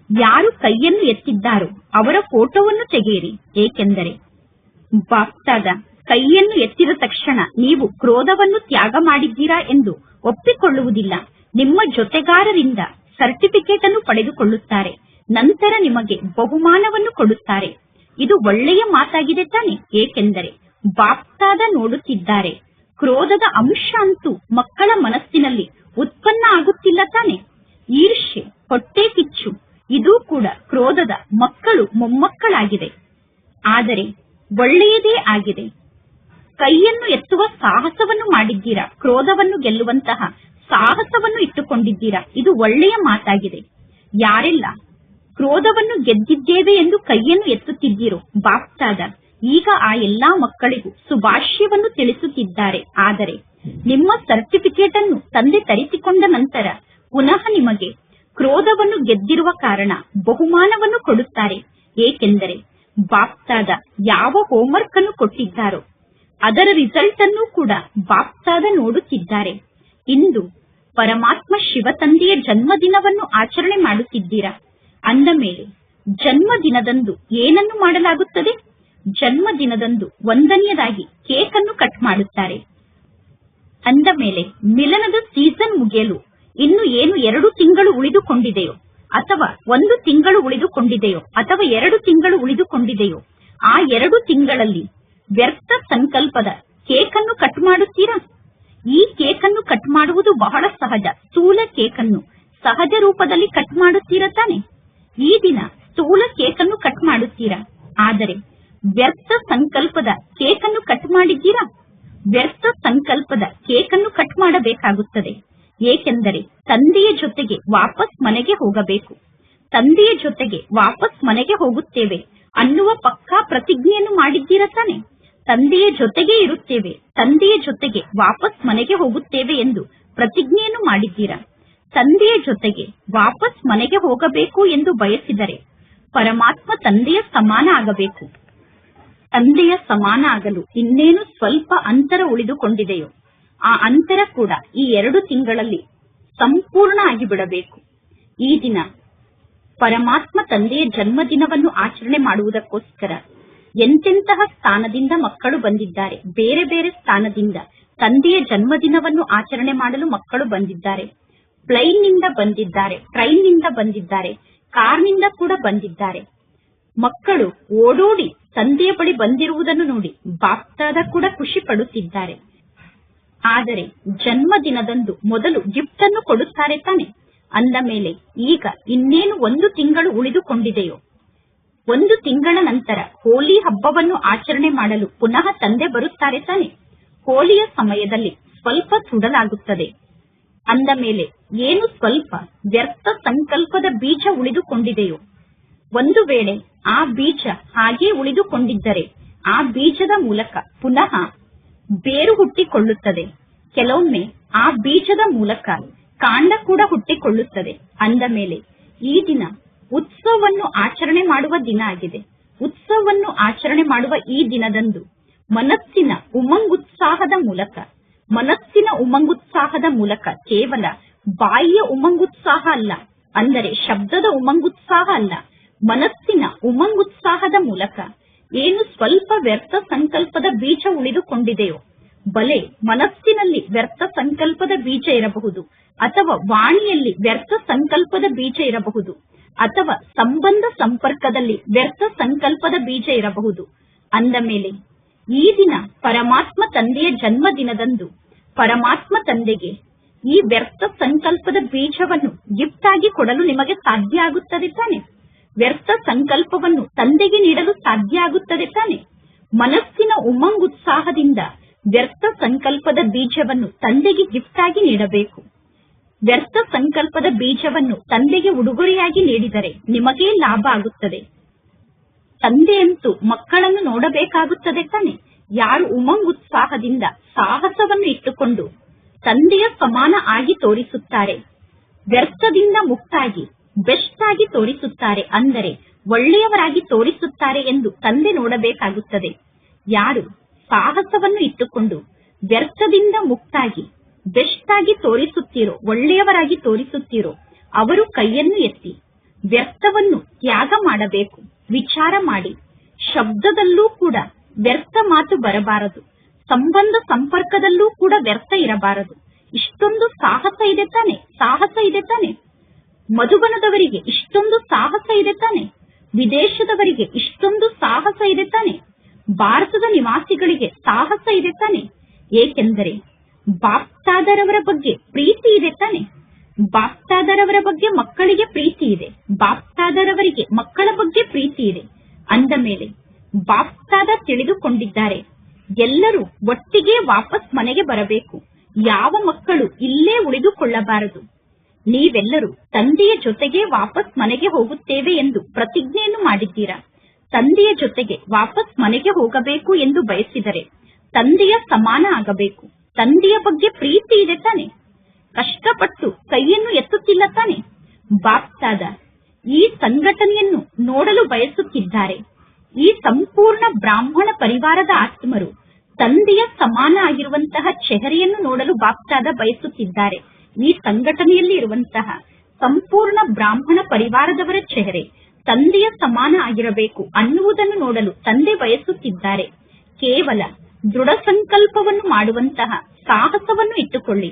ಯಾರು ಕೈಯನ್ನು ಎತ್ತಿದ್ದಾರೋ ಅವರ ಫೋಟೋವನ್ನು ತೆಗೆಯಿರಿ. ಏಕೆಂದರೆ ಬಾಪ್ತಾದ ಕೈಯನ್ನು ಎತ್ತಿದ ತಕ್ಷಣ ನೀವು ಕ್ರೋಧವನ್ನು ತ್ಯಾಗ ಮಾಡಿದ್ದೀರಾ ಎಂದು ಒಪ್ಪಿಕೊಳ್ಳುವುದಿಲ್ಲ. ನಿಮ್ಮ ಜೊತೆಗಾರರಿಂದ ಸರ್ಟಿಫಿಕೇಟ್ ಅನ್ನು ಪಡೆದುಕೊಳ್ಳುತ್ತಾರೆ. ನಂತರ ನಿಮಗೆ ಬಹುಮಾನವನ್ನು ಕೊಡುತ್ತಾರೆ. ಇದು ಒಳ್ಳೆಯ ಮಾತಾಗಿದೆ ತಾನೆ? ಏಕೆಂದರೆ ಬಾಪ್ತಾದ ನೋಡುತ್ತಿದ್ದಾರೆ. ಕ್ರೋಧದ ಅಂಶ ಅಂತೂ ಮಕ್ಕಳ ಮನಸ್ಸಿನಲ್ಲಿ ಉತ್ಪನ್ನ ಆಗುತ್ತಿಲ್ಲ ತಾನೆ? ಈರ್ಷ್ಯೆ, ಹೊಟ್ಟೆ ಕಿಚ್ಚು ಇದೂ ಕೂಡ ಕ್ರೋಧದ ಮಕ್ಕಳು, ಮೊಮ್ಮಕ್ಕಳಾಗಿದೆ. ಆದರೆ ಒಳ್ಳೆಯದೇ ಆಗಿದೆ. ಕೈಯನ್ನು ಎತ್ತುವ ಸಾಹಸವನ್ನು ಮಾಡಿದ್ದೀರಾ. ಕ್ರೋಧವನ್ನು ಗೆಲ್ಲುವಂತಹ ಸಾಹಸವನ್ನು ಇಟ್ಟುಕೊಂಡಿದ್ದೀರಾ. ಇದು ಒಳ್ಳೆಯ ಮಾತಾಗಿದೆ. ಯಾರೆಲ್ಲ ಕ್ರೋಧವನ್ನು ಗೆದ್ದಿದ್ದೇವೆ ಎಂದು ಕೈಯನ್ನು ಎತ್ತುತ್ತಿದ್ದೀರೋ ಬಾಪ್ತಾದ ಈಗ ಆ ಎಲ್ಲಾ ಮಕ್ಕಳಿಗೂ ಶುಭಾಶಯವನ್ನು ತಿಳಿಸುತ್ತಿದ್ದಾರೆ. ಆದರೆ ನಿಮ್ಮ ಸರ್ಟಿಫಿಕೇಟ್ ಅನ್ನು ತಂದೆ ತರಿಸಿಕೊಂಡ ನಂತರ ಪುನಃ ನಿಮಗೆ ಕ್ರೋಧವನ್ನು ಗೆದ್ದಿರುವ ಕಾರಣ ಬಹುಮಾನವನ್ನು ಕೊಡುತ್ತಾರೆ. ಏಕೆಂದರೆ ಬಾಪ್ತಾದ ಯಾವ ಹೋಮ್ವರ್ಕ್ ಅನ್ನು ಕೊಟ್ಟಿದ್ದಾರೋ ಅದರ ರಿಸಲ್ಟ್ ಅನ್ನು ಕೂಡ ಬಾಪ್ತಾದ ನೋಡುತ್ತಿದ್ದಾರೆ. ಇಂದು ಪರಮಾತ್ಮ ಶಿವ ತಂದೆಯ ಜನ್ಮದಿನವನ್ನು ಆಚರಣೆ ಮಾಡುತ್ತಿದ್ದೀರಾ. ಅಂದ ಮೇಲೆ ಜನ್ಮದಿನದಂದು ಏನನ್ನು ಮಾಡಲಾಗುತ್ತದೆ? ಜನ್ಮದಿನದಂದು ಒಂದನೆಯದಾಗಿ ಕೇಕ್ ಅನ್ನು ಕಟ್ ಮಾಡುತ್ತಾರೆ. ಅಂದ ಮೇಲೆ ಮಿಲನದ ಸೀಸನ್ ಮುಗಿಯಲು ಇನ್ನು ಏನು 2 ತಿಂಗಳು ಉಳಿದುಕೊಂಡಿದೆಯೋ ಅಥವಾ 1 ತಿಂಗಳು ಉಳಿದುಕೊಂಡಿದೆಯೋ ಅಥವಾ 2 ತಿಂಗಳು ಉಳಿದುಕೊಂಡಿದೆಯೋ ಆ 2 ತಿಂಗಳಲ್ಲಿ ವ್ಯರ್ಥ ಸಂಕಲ್ಪದ ಕೇಕ್ ಅನ್ನು ಕಟ್ ಮಾಡುತ್ತೀರಾ? ಈ ಕೇಕನ್ನು ಕಟ್ ಮಾಡುವುದು ಬಹಳ ಸಹಜ. ಸ್ಥೂಲ ಕೇಕನ್ನು ಸಹಜ ರೂಪದಲ್ಲಿ ಕಟ್ ಮಾಡುತ್ತೀರಾ ತಾನೆ? ಈ ದಿನ ಸ್ಥೂಲ ಕೇಕನ್ನು ಕಟ್ ಮಾಡುತ್ತೀರಾ, ಆದರೆ ವ್ಯರ್ಥ ಸಂಕಲ್ಪದ ಕೇಕನ್ನು ಕಟ್ ಮಾಡಿದ್ದೀರಾ? ವ್ಯರ್ಥ ಸಂಕಲ್ಪದ ಕೇಕನ್ನು ಕಟ್ ಮಾಡಬೇಕಾಗುತ್ತದೆ. ಏಕೆಂದರೆ ತಂದೆಯ ಜೊತೆಗೆ ವಾಪಸ್ ಮನೆಗೆ ಹೋಗಬೇಕು. ತಂದೆಯ ಜೊತೆಗೆ ವಾಪಸ್ ಮನೆಗೆ ಹೋಗುತ್ತೇವೆ ಅನ್ನುವ ಪಕ್ಕಾ ಪ್ರತಿಜ್ಞೆಯನ್ನು ಮಾಡಿದ್ದೀರಾ ತಾನೆ? ತಂದೆಯ ಜೊತೆಗೆ ಇರುತ್ತೇವೆ, ತಂದೆಯ ಜೊತೆಗೆ ವಾಪಸ್ ಮನೆಗೆ ಹೋಗುತ್ತೇವೆ ಎಂದು ಪ್ರತಿಜ್ಞೆಯನ್ನು ಮಾಡಿದ್ದೀರಾ? ತಂದೆಯ ಜೊತೆಗೆ ವಾಪಸ್ ಮನೆಗೆ ಹೋಗಬೇಕು ಎಂದು ಬಯಸಿದರೆ ಪರಮಾತ್ಮ ತಂದೆಯ ಸಮಾನ ಆಗಬೇಕು. ತಂದೆಯ ಸಮಾನ ಆಗಲು ಇನ್ನೇನು ಸ್ವಲ್ಪ ಅಂತರ ಉಳಿದುಕೊಂಡಿದೆಯೋ ಆ ಅಂತರ ಕೂಡ ಈ 2 ತಿಂಗಳಲ್ಲಿ ಸಂಪೂರ್ಣ ಆಗಿಬಿಡಬೇಕು. ಈ ದಿನ ಪರಮಾತ್ಮ ತಂದೆಯ ಜನ್ಮದಿನವನ್ನು ಆಚರಣೆ ಮಾಡುವುದಕ್ಕೋಸ್ಕರ ಎಂತೆಂತಹ ಸ್ಥಾನದಿಂದ ಮಕ್ಕಳು ಬಂದಿದ್ದಾರೆ. ಬೇರೆ ಬೇರೆ ಸ್ಥಾನದಿಂದ ತಂದೆಯ ಜನ್ಮದಿನವನ್ನು ಆಚರಣೆ ಮಾಡಲು ಮಕ್ಕಳು ಬಂದಿದ್ದಾರೆ. ಪ್ಲೈನ್ ನಿಂದ ಬಂದಿದ್ದಾರೆ, ಟ್ರೈನ್ ನಿಂದ ಬಂದಿದ್ದಾರೆ, ಕಾರ್ನಿಂದ ಕೂಡ ಬಂದಿದ್ದಾರೆ. ಮಕ್ಕಳು ಓಡೋಡಿ ತಂದೆಯ ಬಳಿ ಬಂದಿರುವುದನ್ನು ನೋಡಿ ಬಾಪ್ತಾದ ಕೂಡ ಖುಷಿ ಪಡುತ್ತಿದ್ದಾರೆ. ಆದರೆ ಜನ್ಮದಿನದಂದು ಮೊದಲು ಗಿಫ್ಟ್ ಅನ್ನು ಕೊಡುತ್ತಾರೆ ತಾನೆ? ಅಂದ ಮೇಲೆ ಈಗ ಇನ್ನೇನು 1 ತಿಂಗಳು ಉಳಿದುಕೊಂಡಿದೆಯೋ, 1 ತಿಂಗಳ ನಂತರ ಹೋಲಿ ಹಬ್ಬವನ್ನು ಆಚರಣೆ ಮಾಡಲು ಪುನಃ ತಂದೆ ಬರುತ್ತಾರೆ ತಾನೆ? ಹೋಲಿಯ ಸಮಯದಲ್ಲಿ ಸ್ವಲ್ಪ ಸುಡಲಾಗುತ್ತದೆ. ಅಂದ ಮೇಲೆ ಏನು ಸ್ವಲ್ಪ ವ್ಯರ್ಥ ಸಂಕಲ್ಪದ ಬೀಜ ಉಳಿದುಕೊಂಡಿದೆಯೋ, ಒಂದು ವೇಳೆ ಆ ಬೀಜ ಹಾಗೇ ಉಳಿದುಕೊಂಡಿದ್ದರೆ ಆ ಬೀಜದ ಮೂಲಕ ಪುನಃ ಬೇರು ಹುಟ್ಟಿಕೊಳ್ಳುತ್ತದೆ. ಕೆಲವೊಮ್ಮೆ ಆ ಬೀಜದ ಮೂಲಕ ಕಾಂಡ ಕೂಡ ಹುಟ್ಟಿಕೊಳ್ಳುತ್ತದೆ. ಅಂದ ಮೇಲೆ ಈ ದಿನ ಉತ್ಸವವನ್ನು ಆಚರಣೆ ಮಾಡುವ ದಿನ ಆಗಿದೆ. ಉತ್ಸವವನ್ನು ಆಚರಣೆ ಮಾಡುವ ಈ ದಿನದಂದು ಮನಸ್ಸಿನ ಉಮಂಗುತ್ಸಾಹದ ಮೂಲಕ ಕೇವಲ ಬಾಯಿಯ ಉಮಂಗುತ್ಸಾಹ ಅಲ್ಲ, ಅಂದರೆ ಶಬ್ದದ ಉಮಂಗುತ್ಸಾಹ ಅಲ್ಲ, ಮನಸ್ಸಿನ ಉಮಂಗುತ್ಸಾಹದ ಮೂಲಕ ಏನು ಸ್ವಲ್ಪ ವ್ಯರ್ಥ ಸಂಕಲ್ಪದ ಬೀಜ ಉಳಿದುಕೊಂಡಿದೆಯೋ, ಬಲೆ ಮನಸ್ಸಿನಲ್ಲಿ ವ್ಯರ್ಥ ಸಂಕಲ್ಪದ ಬೀಜ ಇರಬಹುದು, ಅಥವಾ ವಾಣಿಯಲ್ಲಿ ವ್ಯರ್ಥ ಸಂಕಲ್ಪದ ಬೀಜ ಇರಬಹುದು, ಅಥವಾ ಸಂಬಂಧ ಸಂಪರ್ಕದಲ್ಲಿ ವ್ಯರ್ಥ ಸಂಕಲ್ಪದ ಬೀಜ ಇರಬಹುದು. ಅಂದ ಮೇಲೆ ಈ ದಿನ ಪರಮಾತ್ಮ ತಂದೆಯ ಜನ್ಮದಿನದಂದು ಪರಮಾತ್ಮ ತಂದೆಗೆ ಈ ವ್ಯರ್ಥ ಸಂಕಲ್ಪದ ಬೀಜವನ್ನು ಗಿಫ್ಟ್ ಆಗಿ ಕೊಡಲು ನಿಮಗೆ ಸಾಧ್ಯ ಆಗುತ್ತದೆ ತಾನೆ? ವ್ಯರ್ಥ ಸಂಕಲ್ಪವನ್ನು ತಂದೆಗೆ ನೀಡಲು ಸಾಧ್ಯ ಆಗುತ್ತದೆ ತಾನೆ? ಮನಸ್ಸಿನ ಉಮಂಗುತ್ಸಾಹದಿಂದ ವ್ಯರ್ಥ ಸಂಕಲ್ಪದ ಬೀಜವನ್ನು ತಂದೆಗೆ ಗಿಫ್ಟ್ ಆಗಿ ನೀಡಬೇಕು. ವ್ಯರ್ಥ ಸಂಕಲ್ಪದ ಬೀಜವನ್ನು ತಂದೆಗೆ ಉಡುಗೊರೆಯಾಗಿ ನೀಡಿದರೆ ನಿಮಗೇ ಲಾಭ ಆಗುತ್ತದೆ. ತಂದೆಯಂತೂ ಮಕ್ಕಳನ್ನು ನೋಡಬೇಕಾಗುತ್ತದೆ ತಾನೆ? ಯಾರು ಉಮಂಗುತ್ಸಾಹದಿಂದ ಸಾಹಸವನ್ನು ಇಟ್ಟುಕೊಂಡು ತಂದೆಯ ಸಮಾನ ಆಗಿ ತೋರಿಸುತ್ತಾರೆ, ವ್ಯರ್ಥದಿಂದ ಮುಕ್ತಾಗಿ ಬೆಸ್ಟ್ ಆಗಿ ತೋರಿಸುತ್ತಾರೆ, ಅಂದರೆ ಒಳ್ಳೆಯವರಾಗಿ ತೋರಿಸುತ್ತಾರೆ ಎಂದು ತಂದೆ ನೋಡಬೇಕಾಗುತ್ತದೆ. ಯಾರು ಸಾಹಸವನ್ನು ಇಟ್ಟುಕೊಂಡು ವ್ಯರ್ಥದಿಂದ ಮುಕ್ತಾಗಿ ಬೆಸ್ಟ್ ಆಗಿ ತೋರಿಸುತ್ತೀರೋ, ಒಳ್ಳೆಯವರಾಗಿ ತೋರಿಸುತ್ತೀರೋ, ಅವರು ಕೈಯನ್ನು ಎತ್ತಿ ವ್ಯರ್ಥವನ್ನು ತ್ಯಾಗ ಮಾಡಬೇಕು. ವಿಚಾರ ಮಾಡಿ, ಶಬ್ದದಲ್ಲೂ ಕೂಡ ವ್ಯರ್ಥ ಮಾತು ಬರಬಾರದು, ಸಂಬಂಧ ಸಂಪರ್ಕದಲ್ಲೂ ಕೂಡ ವ್ಯರ್ಥ ಇರಬಾರದು. ಇಷ್ಟೊಂದು ಸಾಹಸ ಇದೆ ತಾನೆ? ಸಾಹಸ ಇದೆ ತಾನೆ? ಮಧುಬನದವರಿಗೆ ಇಷ್ಟೊಂದು ಸಾಹಸ ಇದೆ ತಾನೆ? ವಿದೇಶದವರಿಗೆ ಇಷ್ಟೊಂದು ಸಾಹಸ ಇದೆ ತಾನೆ? ಭಾರತದ ನಿವಾಸಿಗಳಿಗೆ ಸಾಹಸ ಇದೆ ತಾನೆ? ಏಕೆಂದರೆ ಬಾಪ್ತಾದರವರ ಬಗ್ಗೆ ಪ್ರೀತಿ ಇದೆ ತಾನೆ? ಬಾಪ್ತಾದರವರ ಬಗ್ಗೆ ಮಕ್ಕಳಿಗೆ ಪ್ರೀತಿ ಇದೆ, ಬಾಪ್ತಾದರವರಿಗೆ ಮಕ್ಕಳ ಬಗ್ಗೆ ಪ್ರೀತಿ ಇದೆ. ಅಂದ ಮೇಲೆ ಬಾಪ್ತಾದ ತಿಳಿದುಕೊಂಡಿದ್ದಾರೆ, ಎಲ್ಲರೂ ಒಟ್ಟಿಗೆ ವಾಪಸ್ ಮನೆಗೆ ಬರಬೇಕು, ಯಾವ ಮಕ್ಕಳು ಇಲ್ಲೇ ಉಳಿದುಕೊಳ್ಳಬಾರದು. ನೀವೆಲ್ಲರೂ ತಂದೆಯ ಜೊತೆಗೆ ವಾಪಸ್ ಮನೆಗೆ ಹೋಗುತ್ತೇವೆ ಎಂದು ಪ್ರತಿಜ್ಞೆಯನ್ನು ಮಾಡಿದ್ದೀರಾ. ತಂದೆಯ ಜೊತೆಗೆ ವಾಪಸ್ ಮನೆಗೆ ಹೋಗಬೇಕು ಎಂದು ಬಯಸಿದರೆ ತಂದೆಯ ಸಮಾನ ಆಗಬೇಕು. ತಂದೆಯ ಬಗ್ಗೆ ಪ್ರೀತಿ ಇದೆ ತಾನೆ? ಕಷ್ಟಪಟ್ಟು ಕೈಯನ್ನು ಎತ್ತುತ್ತಿಲ್ಲ ತಾನೆ? ಬಾಪ್ತಾದ ಈ ಸಂಘಟನೆಯನ್ನು ನೋಡಲು ಬಯಸುತ್ತಿದ್ದಾರೆ. ಈ ಸಂಪೂರ್ಣ ಬ್ರಾಹ್ಮಣ ಪರಿವಾರದ ಆತ್ಮರು ತಂದೆಯ ಸಮಾನ ಆಗಿರುವಂತಹ ಚೆಹರೆಯನ್ನು ನೋಡಲು ಬಾಪ್ತಾದ ಬಯಸುತ್ತಿದ್ದಾರೆ. ಈ ಸಂಘಟನೆಯಲ್ಲಿ ಇರುವಂತಹ ಸಂಪೂರ್ಣ ಬ್ರಾಹ್ಮಣ ಪರಿವಾರದವರ ಚೆಹರೆ ತಂದೆಯ ಸಮಾನ ಆಗಿರಬೇಕು ಅನ್ನುವುದನ್ನು ನೋಡಲು ತಂದೆ ಬಯಸುತ್ತಿದ್ದಾರೆ. ಕೇವಲ ದೃಢ ಸಂಕಲ್ಪವನ್ನು ಮಾಡುವಂತಹ ಸಾಹಸವನ್ನು ಇಟ್ಟುಕೊಳ್ಳಿ.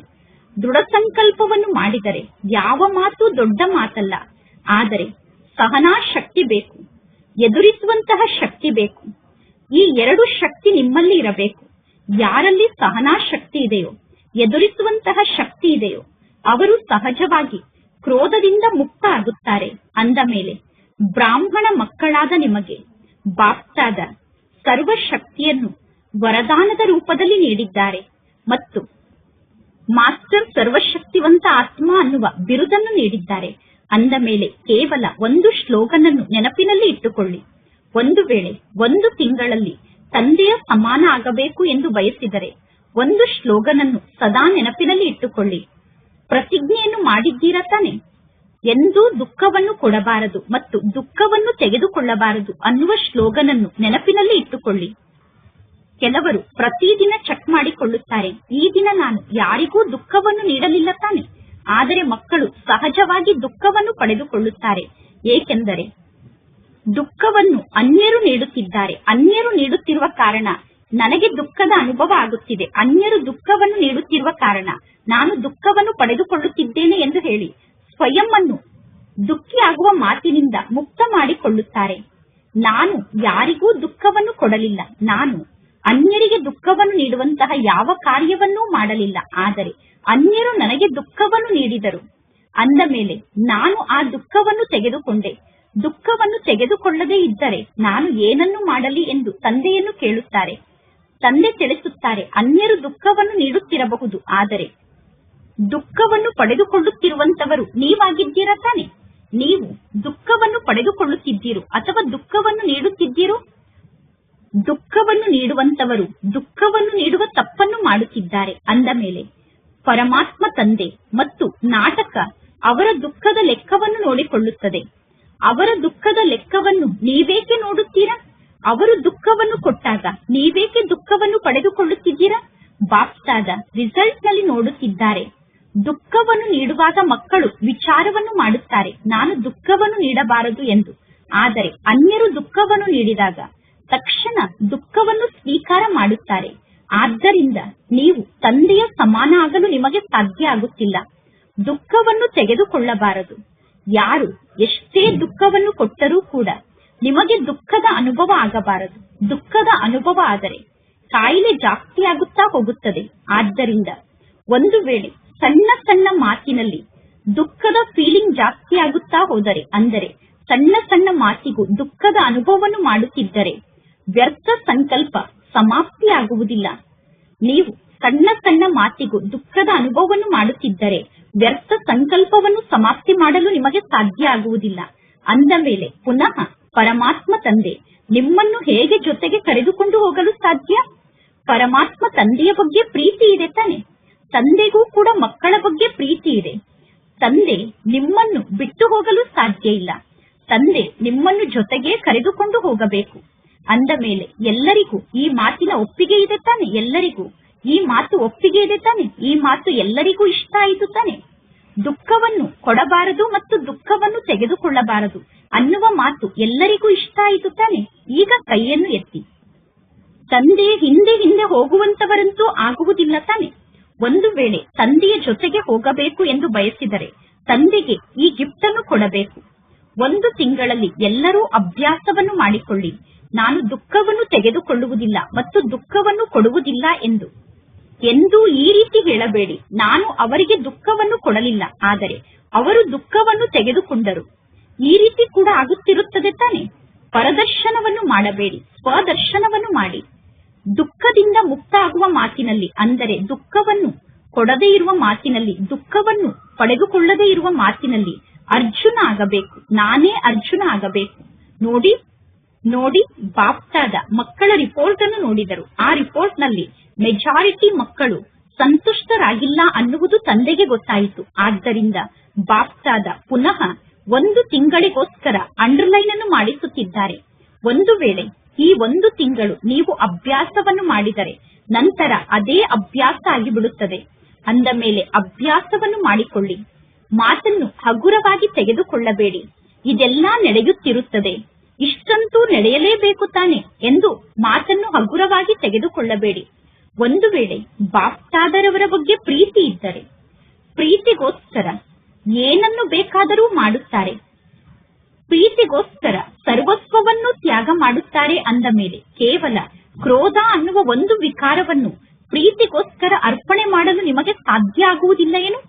ದೃಢ ಸಂಕಲ್ಪವನ್ನು ಮಾಡಿದರೆ ಯಾವ ಮಾತು ದೊಡ್ಡ ಮಾತಲ್ಲ, ಆದರೆ ಸಹನಾ ಶಕ್ತಿ ಬೇಕು, ಎದುರಿಸುವಂತಹ ಶಕ್ತಿ ಬೇಕು. ಈ 2 ಶಕ್ತಿ ನಿಮ್ಮಲ್ಲಿ ಇರಬೇಕು. ಯಾರಲ್ಲಿ ಸಹನಾ ಶಕ್ತಿ ಇದೆಯೋ, ಎದುರಿಸುವಂತಹ ಶಕ್ತಿ ಇದೆಯೋ ಅವರು ಸಹಜವಾಗಿ ಕ್ರೋಧದಿಂದ ಮುಕ್ತ ಆಗುತ್ತಾರೆ. ಅಂದ ಮೇಲೆ ಬ್ರಾಹ್ಮಣ ಮಕ್ಕಳಾದ ನಿಮಗೆ ಬಾಪ್ತಾದ ಸರ್ವಶಕ್ತಿಯನ್ನು ವರದಾನದ ರೂಪದಲ್ಲಿ ನೀಡಿದ್ದಾರೆ ಮತ್ತು ಮಾಸ್ಟರ್ ಸರ್ವಶಕ್ತಿವಂತ ಆತ್ಮ ಅನ್ನುವ ಬಿರುದನ್ನು ನೀಡಿದ್ದಾರೆ. ಅಂದ ಮೇಲೆ ಕೇವಲ ಒಂದು ಶ್ಲೋಗನ್ ಅನ್ನು ನೆನಪಿನಲ್ಲಿ ಇಟ್ಟುಕೊಳ್ಳಿ. ಒಂದು ವೇಳೆ 1 ತಿಂಗಳಲ್ಲಿ ತಂದೆಯ ಸಮಾನ ಆಗಬೇಕು ಎಂದು ಬಯಸಿದರೆ ಒಂದು ಶ್ಲೋಗನ್ ಅನ್ನು ಸದಾ ನೆನಪಿನಲ್ಲಿ ಇಟ್ಟುಕೊಳ್ಳಿ. ಪ್ರತಿಜ್ಞೆಯನ್ನು ಮಾಡಿದ್ದೀರಾ ತಾನೆ? ಎಂದೂ ದುಃಖವನ್ನು ಕೊಡಬಾರದು ಮತ್ತು ದುಃಖವನ್ನು ತೆಗೆದುಕೊಳ್ಳಬಾರದು ಅನ್ನುವ ಶ್ಲೋಗನ್ ಅನ್ನು ನೆನಪಿನಲ್ಲಿ ಇಟ್ಟುಕೊಳ್ಳಿ. ಕೆಲವರು ಪ್ರತಿದಿನ ಚೆಕ್ ಮಾಡಿಕೊಳ್ಳುತ್ತಾರೆ, ಈ ದಿನ ನಾನು ಯಾರಿಗೂ ದುಃಖವನ್ನು ನೀಡಲಿಲ್ಲ ತಾನೆ? ಆದರೆ ಮಕ್ಕಳು ಸಹಜವಾಗಿ ದುಃಖವನ್ನು ಪಡೆದುಕೊಳ್ಳುತ್ತಾರೆ. ಏಕೆಂದರೆ ದುಃಖವನ್ನು ಅನ್ಯರು ನೀಡುತ್ತಿದ್ದಾರೆ. ಅನ್ಯರು ನೀಡುತ್ತಿರುವ ಕಾರಣ ನನಗೆ ದುಃಖದ ಅನುಭವ ಆಗುತ್ತಿದೆ. ಅನ್ಯರು ದುಃಖವನ್ನು ನೀಡುತ್ತಿರುವ ಕಾರಣ ನಾನು ದುಃಖವನ್ನು ಪಡೆದುಕೊಳ್ಳುತ್ತಿದ್ದೇನೆ ಎಂದು ಹೇಳಿ ಸ್ವಯಂ ಅನ್ನು ದುಃಖಿಯಾಗುವ ಮಾತಿನಿಂದ ಮುಕ್ತ ಮಾಡಿಕೊಳ್ಳುತ್ತಾರೆ. ನಾನು ಯಾರಿಗೂ ದುಃಖವನ್ನು ಕೊಡಲಿಲ್ಲ, ನಾನು ಅನ್ಯರಿಗೆ ದುಃಖವನ್ನು ನೀಡುವಂತಹ ಯಾವ ಕಾರ್ಯವನ್ನೂ ಮಾಡಲಿಲ್ಲ, ಆದರೆ ಅನ್ಯರು ನನಗೆ ದುಃಖವನ್ನು ನೀಡಿದರು. ಅಂದ ಮೇಲೆ ನಾನು ಆ ದುಃಖವನ್ನು ತೆಗೆದುಕೊಂಡೆ. ದುಃಖವನ್ನು ತೆಗೆದುಕೊಳ್ಳದೇ ಇದ್ದರೆ ನಾನು ಏನನ್ನು ಮಾಡಲಿ ಎಂದು ತಂದೆಯನ್ನು ಕೇಳುತ್ತಾರೆ. ತಂದೆ ತಿಳಿಸುತ್ತಾರೆ, ಅನ್ಯರು ದುಃಖವನ್ನು ನೀಡುತ್ತಿರಬಹುದು, ಆದರೆ ದುಃಖವನ್ನು ಪಡೆದುಕೊಳ್ಳುತ್ತಿರುವಂತವರು ನೀವಾಗಿದ್ದೀರಾ ತಾನೆ? ನೀವು ದುಃಖವನ್ನು ಪಡೆದುಕೊಳ್ಳುತ್ತಿದ್ದೀರೋ ಅಥವಾ ದುಃಖವನ್ನು ನೀಡುತ್ತಿದ್ದೀರೋ? ದುಃಖವನ್ನು ನೀಡುವಂತವರು ದುಃಖವನ್ನು ನೀಡುವ ತಪ್ಪನ್ನು ಮಾಡುತ್ತಿದ್ದಾರೆ. ಅಂದ ಮೇಲೆ ಪರಮಾತ್ಮ ತಂದೆ ಮತ್ತು ನಾಟಕ ಅವರ ದುಃಖದ ಲೆಕ್ಕವನ್ನು ನೋಡಿಕೊಳ್ಳುತ್ತದೆ. ಅವರ ದುಃಖದ ಲೆಕ್ಕವನ್ನು ನೀವೇಕೆ ನೋಡುತ್ತೀರಾ? ಅವರು ದುಃಖವನ್ನು ಕೊಟ್ಟಾಗ ನೀವೇಕೆ ದುಃಖವನ್ನು ಪಡೆದುಕೊಳ್ಳುತ್ತಿದ್ದೀರಾ? ಬಾಪ್ತಾದ ರಿಸಲ್ಟ್ ನಲ್ಲಿ ನೋಡುತ್ತಿದ್ದಾರೆ. ದುಃಖವನ್ನು ನೀಡುವಾಗ ಮಕ್ಕಳು ವಿಚಾರವನ್ನು ಮಾಡುತ್ತಾರೆ, ನಾನು ದುಃಖವನ್ನು ನೀಡಬಾರದು ಎಂದು. ಆದರೆ ಅನ್ಯರು ದುಃಖವನ್ನು ನೀಡಿದಾಗ ತಕ್ಷಣ ದುಃಖವನ್ನು ಸ್ವೀಕಾರ ಮಾಡುತ್ತಾರೆ. ಆದ್ದರಿಂದ ನೀವು ತಂದೆಯ ಸಮಾನ ಆಗಲು ನಿಮಗೆ ಸಾಧ್ಯ ಆಗುತ್ತಿಲ್ಲ. ದುಃಖವನ್ನು ತೆಗೆದುಕೊಳ್ಳಬಾರದು. ಯಾರು ಎಷ್ಟೇ ದುಃಖವನ್ನು ಕೊಟ್ಟರೂ ಕೂಡ ನಿಮಗೆ ದುಃಖದ ಅನುಭವ ಆಗಬಾರದು. ದುಃಖದ ಅನುಭವ ಆದರೆ ಕಾಯಿಲೆ ಜಾಸ್ತಿ ಆಗುತ್ತಾ ಹೋಗುತ್ತದೆ. ಆದ್ದರಿಂದ ಒಂದು ವೇಳೆ ಸಣ್ಣ ಸಣ್ಣ ಮಾತಿನಲ್ಲಿ ದುಃಖದ ಫೀಲಿಂಗ್ ಜಾಸ್ತಿ ಆಗುತ್ತಾ ಹೋದರೆ, ಅಂದರೆ ಸಣ್ಣ ಸಣ್ಣ ಮಾತಿಗೂ ದುಃಖದ ಅನುಭವವನ್ನು ಮಾಡುತ್ತಿದ್ದರೆ ವ್ಯರ್ಥ ಸಂಕಲ್ಪ ಸಮಾಪ್ತಿಯಾಗುವುದಿಲ್ಲ. ನೀವು ಸಣ್ಣ ಸಣ್ಣ ಮಾತಿಗೂ ದುಃಖದ ಅನುಭವವನ್ನು ಮಾಡುತ್ತಿದ್ದರೆ ವ್ಯರ್ಥ ಸಂಕಲ್ಪವನ್ನು ಸಮಾಪ್ತಿ ಮಾಡಲು ನಿಮಗೆ ಸಾಧ್ಯ ಆಗುವುದಿಲ್ಲ. ಅಂದ ಮೇಲೆ ಪುನಃ ಪರಮಾತ್ಮ ತಂದೆ ನಿಮ್ಮನ್ನು ಹೇಗೆ ಜೊತೆಗೆ ಕರೆದುಕೊಂಡು ಹೋಗಲು ಸಾಧ್ಯ? ಪರಮಾತ್ಮ ತಂದೆಯ ಬಗ್ಗೆ ಪ್ರೀತಿ ಇದೆ ತಾನೆ? ತಂದೆಗೂ ಕೂಡ ಮಕ್ಕಳ ಬಗ್ಗೆ ಪ್ರೀತಿ ಇದೆ. ತಂದೆ ನಿಮ್ಮನ್ನು ಬಿಟ್ಟು ಹೋಗಲು ಸಾಧ್ಯ ಇಲ್ಲ. ತಂದೆ ನಿಮ್ಮನ್ನು ಜೊತೆಗೆ ಕರೆದುಕೊಂಡು ಹೋಗಬೇಕು. ಅಂದ ಮೇಲೆ ಎಲ್ಲರಿಗೂ ಈ ಮಾತಿನ ಒಪ್ಪಿಗೆ ಇದೆ ತಾನೆ? ಎಲ್ಲರಿಗೂ ಈ ಮಾತು ಒಪ್ಪಿಗೆ ಇದೆ ತಾನೆ? ಈ ಮಾತು ಎಲ್ಲರಿಗೂ ಇಷ್ಟ ಆಯಿತು ತಾನೆ? ದುಃಖವನ್ನು ಕೊಡಬಾರದು ಮತ್ತು ದುಃಖವನ್ನು ತೆಗೆದುಕೊಳ್ಳಬಾರದು ಅನ್ನುವ ಮಾತು ಎಲ್ಲರಿಗೂ ಇಷ್ಟ ಆಯಿತು ತಾನೆ? ಈಗ ಕೈಯನ್ನು ಎತ್ತಿ. ತಂದೆಯ ಹಿಂದೆ ಹಿಂದೆ ಹೋಗುವಂತವರಂತೂ ಆಗುವುದಿಲ್ಲ ತಾನೆ? ಒಂದು ವೇಳೆ ತಂದೆಯ ಜೊತೆಗೆ ಹೋಗಬೇಕು ಎಂದು ಬಯಸಿದರೆ ತಂದೆಗೆ ಈ ಗಿಫ್ಟ್ ಅನ್ನು ಕೊಡಬೇಕು. 1 ತಿಂಗಳಲ್ಲಿ ಎಲ್ಲರೂ ಅಭ್ಯಾಸವನ್ನು ಮಾಡಿಕೊಳ್ಳಿ, ನಾನು ದುಃಖವನ್ನು ತೆಗೆದುಕೊಳ್ಳುವುದಿಲ್ಲ ಮತ್ತು ದುಃಖವನ್ನು ಕೊಡುವುದಿಲ್ಲ ಎಂದು. ಎಂದೂ ಈ ರೀತಿ ಹೇಳಬೇಡಿ, ನಾನು ಅವರಿಗೆ ದುಃಖವನ್ನು ಕೊಡಲಿಲ್ಲ, ಆದರೆ ಅವರು ದುಃಖವನ್ನು ತೆಗೆದುಕೊಂಡರು. ಈ ರೀತಿ ಕೂಡ ಆಗುತ್ತಿರುತ್ತದೆ ತಾನೆ? ಪರದರ್ಶನವನ್ನು ಮಾಡಬೇಡಿ, ಸ್ವದರ್ಶನವನ್ನು ಮಾಡಿ. ದುಃಖದಿಂದ ಮುಕ್ತ ಆಗುವ ಮಾತಿನಲ್ಲಿ, ಅಂದರೆ ದುಃಖವನ್ನು ಕೊಡದೇ ಇರುವ ಮಾತಿನಲ್ಲಿ, ದುಃಖವನ್ನು ಪಡೆದುಕೊಳ್ಳದೇ ಇರುವ ಮಾತಿನಲ್ಲಿ ಅರ್ಜುನ ಆಗಬೇಕು. ನಾನೇ ಅರ್ಜುನ ಆಗಬೇಕು. ನೋಡಿ ನೋಡಿ, ಬಾಪ್ತಾದ ಮಕ್ಕಳ ರಿಪೋರ್ಟ್ ಅನ್ನು ನೋಡಿದರು. ಆ ರಿಪೋರ್ಟ್ ನಲ್ಲಿ ಮೆಜಾರಿಟಿ ಮಕ್ಕಳು ಸಂತುಷ್ಟರಾಗಿಲ್ಲ ಅನ್ನುವುದು ತಂದೆಗೆ ಗೊತ್ತಾಯಿತು. ಆದ್ದರಿಂದ ಬಾಪ್ತಾದ ಪುನಃ 1 ತಿಂಗಳಿಗೋಸ್ಕರ ಅಂಡರ್ಲೈನ್ ಅನ್ನು ಮಾಡಿಸುತ್ತಿದ್ದಾರೆ. ಒಂದು ವೇಳೆ ಈ 1 ತಿಂಗಳು ನೀವು ಅಭ್ಯಾಸವನ್ನು ಮಾಡಿದರೆ ನಂತರ ಅದೇ ಅಭ್ಯಾಸ ಆಗಿಬಿಡುತ್ತದೆ. ಅಂದ ಮೇಲೆ ಅಭ್ಯಾಸವನ್ನು ಮಾಡಿಕೊಳ್ಳಿ. ಮಾತನ್ನು ಹಗುರವಾಗಿ ತೆಗೆದುಕೊಳ್ಳಬೇಡಿ. ಇದೆಲ್ಲ ನಡೆಯುತ್ತಿರುತ್ತದೆ, ಇಷ್ಟಂತೂ ನಡೆಯಲೇಬೇಕು ತಾನೆ ಎಂದು ಮಾತನ್ನು ಹಗುರವಾಗಿ ತೆಗೆದುಕೊಳ್ಳಬೇಡಿ. ಒಂದು ವೇಳೆ ಬಾಪ್ತಾದರವರ ಬಗ್ಗೆ ಪ್ರೀತಿ ಇದ್ದರೆ ಪ್ರೀತಿಗೋಸ್ಕರ ಏನನ್ನು ಬೇಕಾದರೂ ಮಾಡುತ್ತಾರೆ. ಪ್ರೀತಿಗೋಸ್ಕರ ಸರ್ವಸ್ವವನ್ನು ತ್ಯಾಗ ಮಾಡುತ್ತಾರೆ. ಅಂದ ಮೇಲೆ ಕೇವಲ ಕ್ರೋಧ ಅನ್ನುವ ಒಂದು ವಿಕಾರವನ್ನು ಪ್ರೀತಿಗೋಸ್ಕರ ಅರ್ಪಣೆ ಮಾಡಲು ನಿಮಗೆ ಸಾಧ್ಯ ಆಗುವುದಿಲ್ಲ ಏನು?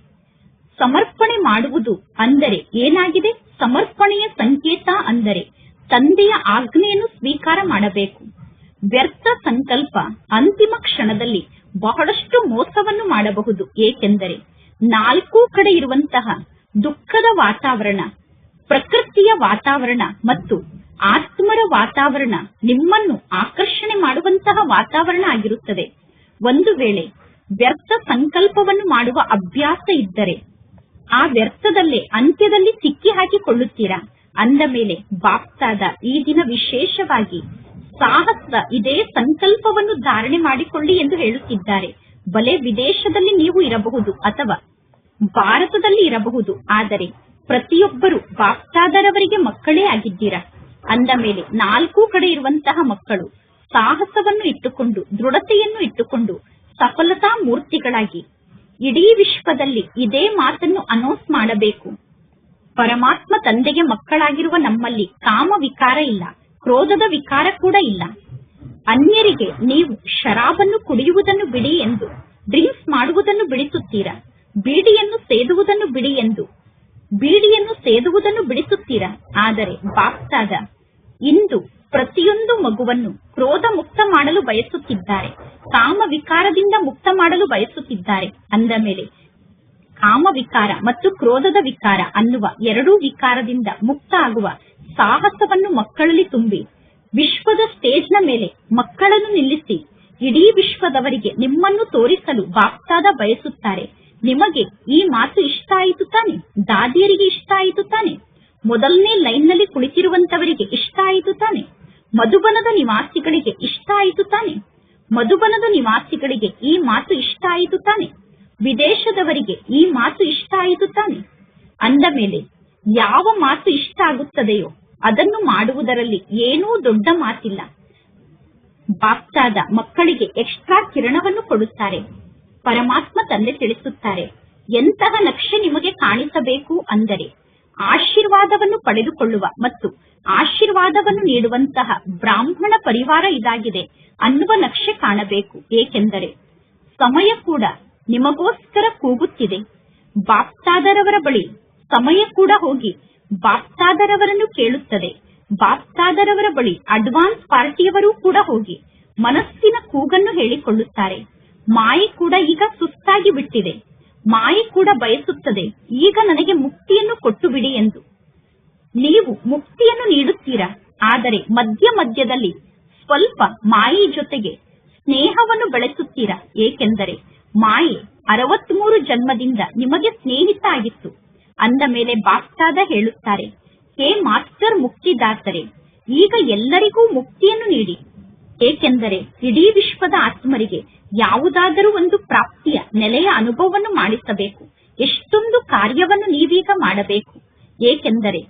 ಸಮರ್ಪಣೆ ಮಾಡುವುದು ಅಂದರೆ ಏನಾಗಿದೆ? ಸಮರ್ಪಣೆಯ ಸಂಕೇತ ಅಂದರೆ ತಂದೆಯ ಆಜ್ಞೆಯನ್ನು ಸ್ವೀಕಾರ ಮಾಡಬೇಕು. ವ್ಯರ್ಥ ಸಂಕಲ್ಪ ಅಂತಿಮ ಕ್ಷಣದಲ್ಲಿ ಬಹಳಷ್ಟು ಮೋಸವನ್ನು ಮಾಡಬಹುದು. ಏಕೆಂದರೆ ನಾಲ್ಕೂ ಕಡೆ ಇರುವಂತಹ ದುಃಖದ ವಾತಾವರಣ, ಪ್ರಕೃತಿಯ ವಾತಾವರಣ ಮತ್ತು ಆತ್ಮರ ವಾತಾವರಣ ನಿಮ್ಮನ್ನು ಆಕರ್ಷಣೆ ಮಾಡುವಂತಹ ವಾತಾವರಣ ಆಗಿರುತ್ತದೆ. ಒಂದು ವೇಳೆ ವ್ಯರ್ಥ ಸಂಕಲ್ಪವನ್ನು ಮಾಡುವ ಅಭ್ಯಾಸ ಇದ್ದರೆ ಆ ವ್ಯರ್ಥದಲ್ಲೇ ಅಂತ್ಯದಲ್ಲಿ ಸಿಕ್ಕಿ ಹಾಕಿಕೊಳ್ಳುತ್ತೀರಾ. ಅಂದ ಮೇಲೆ ಬಾಪ್ತಾದ ಈ ದಿನ ವಿಶೇಷವಾಗಿ ಸಾಹಸ ಇದೇ ಸಂಕಲ್ಪವನ್ನು ಧಾರಣೆ ಮಾಡಿಕೊಳ್ಳಿ ಎಂದು ಹೇಳುತ್ತಿದ್ದಾರೆ. ಭಲೆ ವಿದೇಶದಲ್ಲಿ ನೀವು ಇರಬಹುದು ಅಥವಾ ಭಾರತದಲ್ಲಿ ಇರಬಹುದು, ಆದರೆ ಪ್ರತಿಯೊಬ್ಬರು ಬಾಪ್ತಾದರವರಿಗೆ ಮಕ್ಕಳೇ ಆಗಿದ್ದೀರಾ. ಅಂದ ಮೇಲೆ ನಾಲ್ಕೂ ಕಡೆ ಇರುವಂತಹ ಮಕ್ಕಳು ಸಾಹಸವನ್ನು ಇಟ್ಟುಕೊಂಡು, ದೃಢತೆಯನ್ನು ಇಟ್ಟುಕೊಂಡು ಸಫಲತಾ ಮೂರ್ತಿಗಳಾಗಿ ಇಡೀ ವಿಶ್ವದಲ್ಲಿ ಇದೇ ಮಾತನ್ನು ಅನೌನ್ಸ್ ಮಾಡಬೇಕು. ಪರಮಾತ್ಮ ತಂದೆಗೆ ಮಕ್ಕಳಾಗಿರುವ ನಮ್ಮಲ್ಲಿ ಕಾಮ ವಿಕಾರ ಇಲ್ಲ, ಕ್ರೋಧದ ವಿಕಾರ ಕೂಡ ಇಲ್ಲ. ಅನ್ಯರಿಗೆ ನೀವು ಶರಾಬನ್ನು ಕುಡಿಯುವುದನ್ನು ಬಿಡಿ ಎಂದು, ಡ್ರಿಂಕ್ಸ್ ಮಾಡುವುದನ್ನು ಬಿಡಿಸುತ್ತೀರಾ. ಬೀಡಿಯನ್ನು ಸೇದುವುದನ್ನು ಬಿಡಿ ಎಂದು ಬೀಡಿಯನ್ನು ಸೇದುವುದನ್ನು ಬಿಡಿಸುತ್ತೀರಾ. ಆದರೆ ಬಾಪ್ತಾದ ಇಂದು ಪ್ರತಿಯೊಂದು ಮಗುವನ್ನು ಕ್ರೋಧ ಮುಕ್ತ ಮಾಡಲು ಬಯಸುತ್ತಿದ್ದಾರೆ, ಕಾಮ ವಿಕಾರದಿಂದ ಮುಕ್ತ ಮಾಡಲು ಬಯಸುತ್ತಿದ್ದಾರೆ. ಅಂದ ಮೇಲೆ ಕಾಮ ವಿಕಾರ ಮತ್ತು ಕ್ರೋಧದ ವಿಕಾರ ಅನ್ನುವ ಎರಡೂ ವಿಕಾರದಿಂದ ಮುಕ್ತ ಆಗುವ ಸಾಹಸವನ್ನು ಮಕ್ಕಳಲ್ಲಿ ತುಂಬಿ ವಿಶ್ವದ ಸ್ಟೇಜ್ನ ಮೇಲೆ ಮಕ್ಕಳನ್ನು ನಿಲ್ಲಿಸಿ ಇಡೀ ವಿಶ್ವದವರಿಗೆ ನಿಮ್ಮನ್ನು ತೋರಿಸಲು ಬಾಪ್ತಾದ ಬಯಸುತ್ತಾರೆ. ನಿಮಗೆ ಈ ಮಾತು ಇಷ್ಟ ಆಯಿತು ತಾನೆ? ದಾದಿಯರಿಗೆ ಇಷ್ಟ ಆಯಿತು ತಾನೆ? ಮೊದಲನೇ ಲೈನ್ನಲ್ಲಿ ಕುಳಿತಿರುವಂತವರಿಗೆ ಇಷ್ಟ ಆಯಿತು ತಾನೆ? ಮಧುಬನದ ನಿವಾಸಿಗಳಿಗೆ ಇಷ್ಟ ಆಯಿತು ತಾನೆ? ಮಧುಬನದ ನಿವಾಸಿಗಳಿಗೆ ಈ ಮಾತು ಇಷ್ಟ ಆಯಿತು ತಾನೆ? ವಿದೇಶದವರಿಗೆ ಈ ಮಾತು ಇಷ್ಟ ಆಯಿತು ತಾನೆ? ಅಂದ ಮೇಲೆ ಯಾವ ಮಾತು ಇಷ್ಟ ಆಗುತ್ತದೆಯೋ ಅದನ್ನು ಮಾಡುವುದರಲ್ಲಿ ಏನೂ ದೊಡ್ಡ ಮಾತಿಲ್ಲ. ಬಾಪ್ತಾದ ಮಕ್ಕಳಿಗೆ ಎಕ್ಸ್ಟ್ರಾ ಕಿರಣವನ್ನು ಕೊಡುತ್ತಾರೆ. ಪರಮಾತ್ಮ ತಂದೆ ತಿಳಿಸುತ್ತಾರೆ, ಎಂತಹ ನಕ್ಷೆ ನಿಮಗೆ ಕಾಣಿಸಬೇಕು ಅಂದರೆ ಆಶೀರ್ವಾದವನ್ನು ಪಡೆದುಕೊಳ್ಳುವ ಮತ್ತು ಆಶೀರ್ವಾದವನ್ನು ನೀಡುವಂತಹ ಬ್ರಾಹ್ಮಣ ಪರಿವಾರ ಇದಾಗಿದೆ ಅನ್ನುವ ನಕ್ಷೆ ಕಾಣಬೇಕು. ಏಕೆಂದರೆ ಸಮಯ ಕೂಡ ನಿಮಗೋಸ್ಕರ ಕೂಗುತ್ತಿದೆ. ಬಾಪ್ತಾದರವರ ಬಳಿ ಸಮಯ ಕೂಡ ಹೋಗಿ ಬಾಪ್ತಾದರವರನ್ನು ಕೇಳುತ್ತದೆ. ಬಾಪ್ತಾದರವರ ಬಳಿ ಅಡ್ವಾನ್ಸ್ ಪಾರ್ಟಿಯವರೂ ಕೂಡ ಹೋಗಿ ಮನಸ್ಸಿನ ಕೂಗನ್ನು ಹೇಳಿಕೊಳ್ಳುತ್ತಾರೆ. ಮಾಯೆ ಕೂಡ ಈಗ ಸುಸ್ತಾಗಿ ಬಿಟ್ಟಿದೆ. ಮಾಯೆ ಕೂಡ ಬಯಸುತ್ತದೆ, ಈಗ ನನಗೆ ಮುಕ್ತಿಯನ್ನು ಕೊಟ್ಟು ಬಿಡಿ ಎಂದು. ನೀವು ಮುಕ್ತಿಯನ್ನು ನೀಡುತ್ತೀರಾ, ಆದರೆ ಮಧ್ಯ ಮಧ್ಯದಲ್ಲಿ ಸ್ವಲ್ಪ ಮಾಯೆ ಜೊತೆಗೆ ಸ್ನೇಹವನ್ನು ಬೆಳೆಸುತ್ತೀರಾ. ಏಕೆಂದರೆ ಮಾಯೆ 63 ಜನ್ಮದಿಂದ ನಿಮಗೆ ಸ್ನೇಹಿತ ಆಗಿತ್ತು. ಅಂದ ಮೇಲೆ ಬಾಪ್ತಾದ ಹೇಳುತ್ತಾರೆ, ಹೇ ಮಾಸ್ಟರ್ ಮುಕ್ತಿದಾತರೆ, ಈಗ ಎಲ್ಲರಿಗೂ ಮುಕ್ತಿಯನ್ನು ನೀಡಿ. ಏಕೆಂದರೆ ಇಡೀ ವಿಶ್ವದ ಆತ್ಮರಿಗೆ ಯಾವುದಾದರೂ ಒಂದು ಪ್ರಾಪ್ತಿಯ ನೆಲೆಯ ಅನುಭವವನ್ನು ಮಾಡಿಸಬೇಕು. ಎಷ್ಟೊಂದು ಕಾರ್ಯವನ್ನು ನೀವೀಗ ಮಾಡಬೇಕು. ಏಕೆಂದರೆ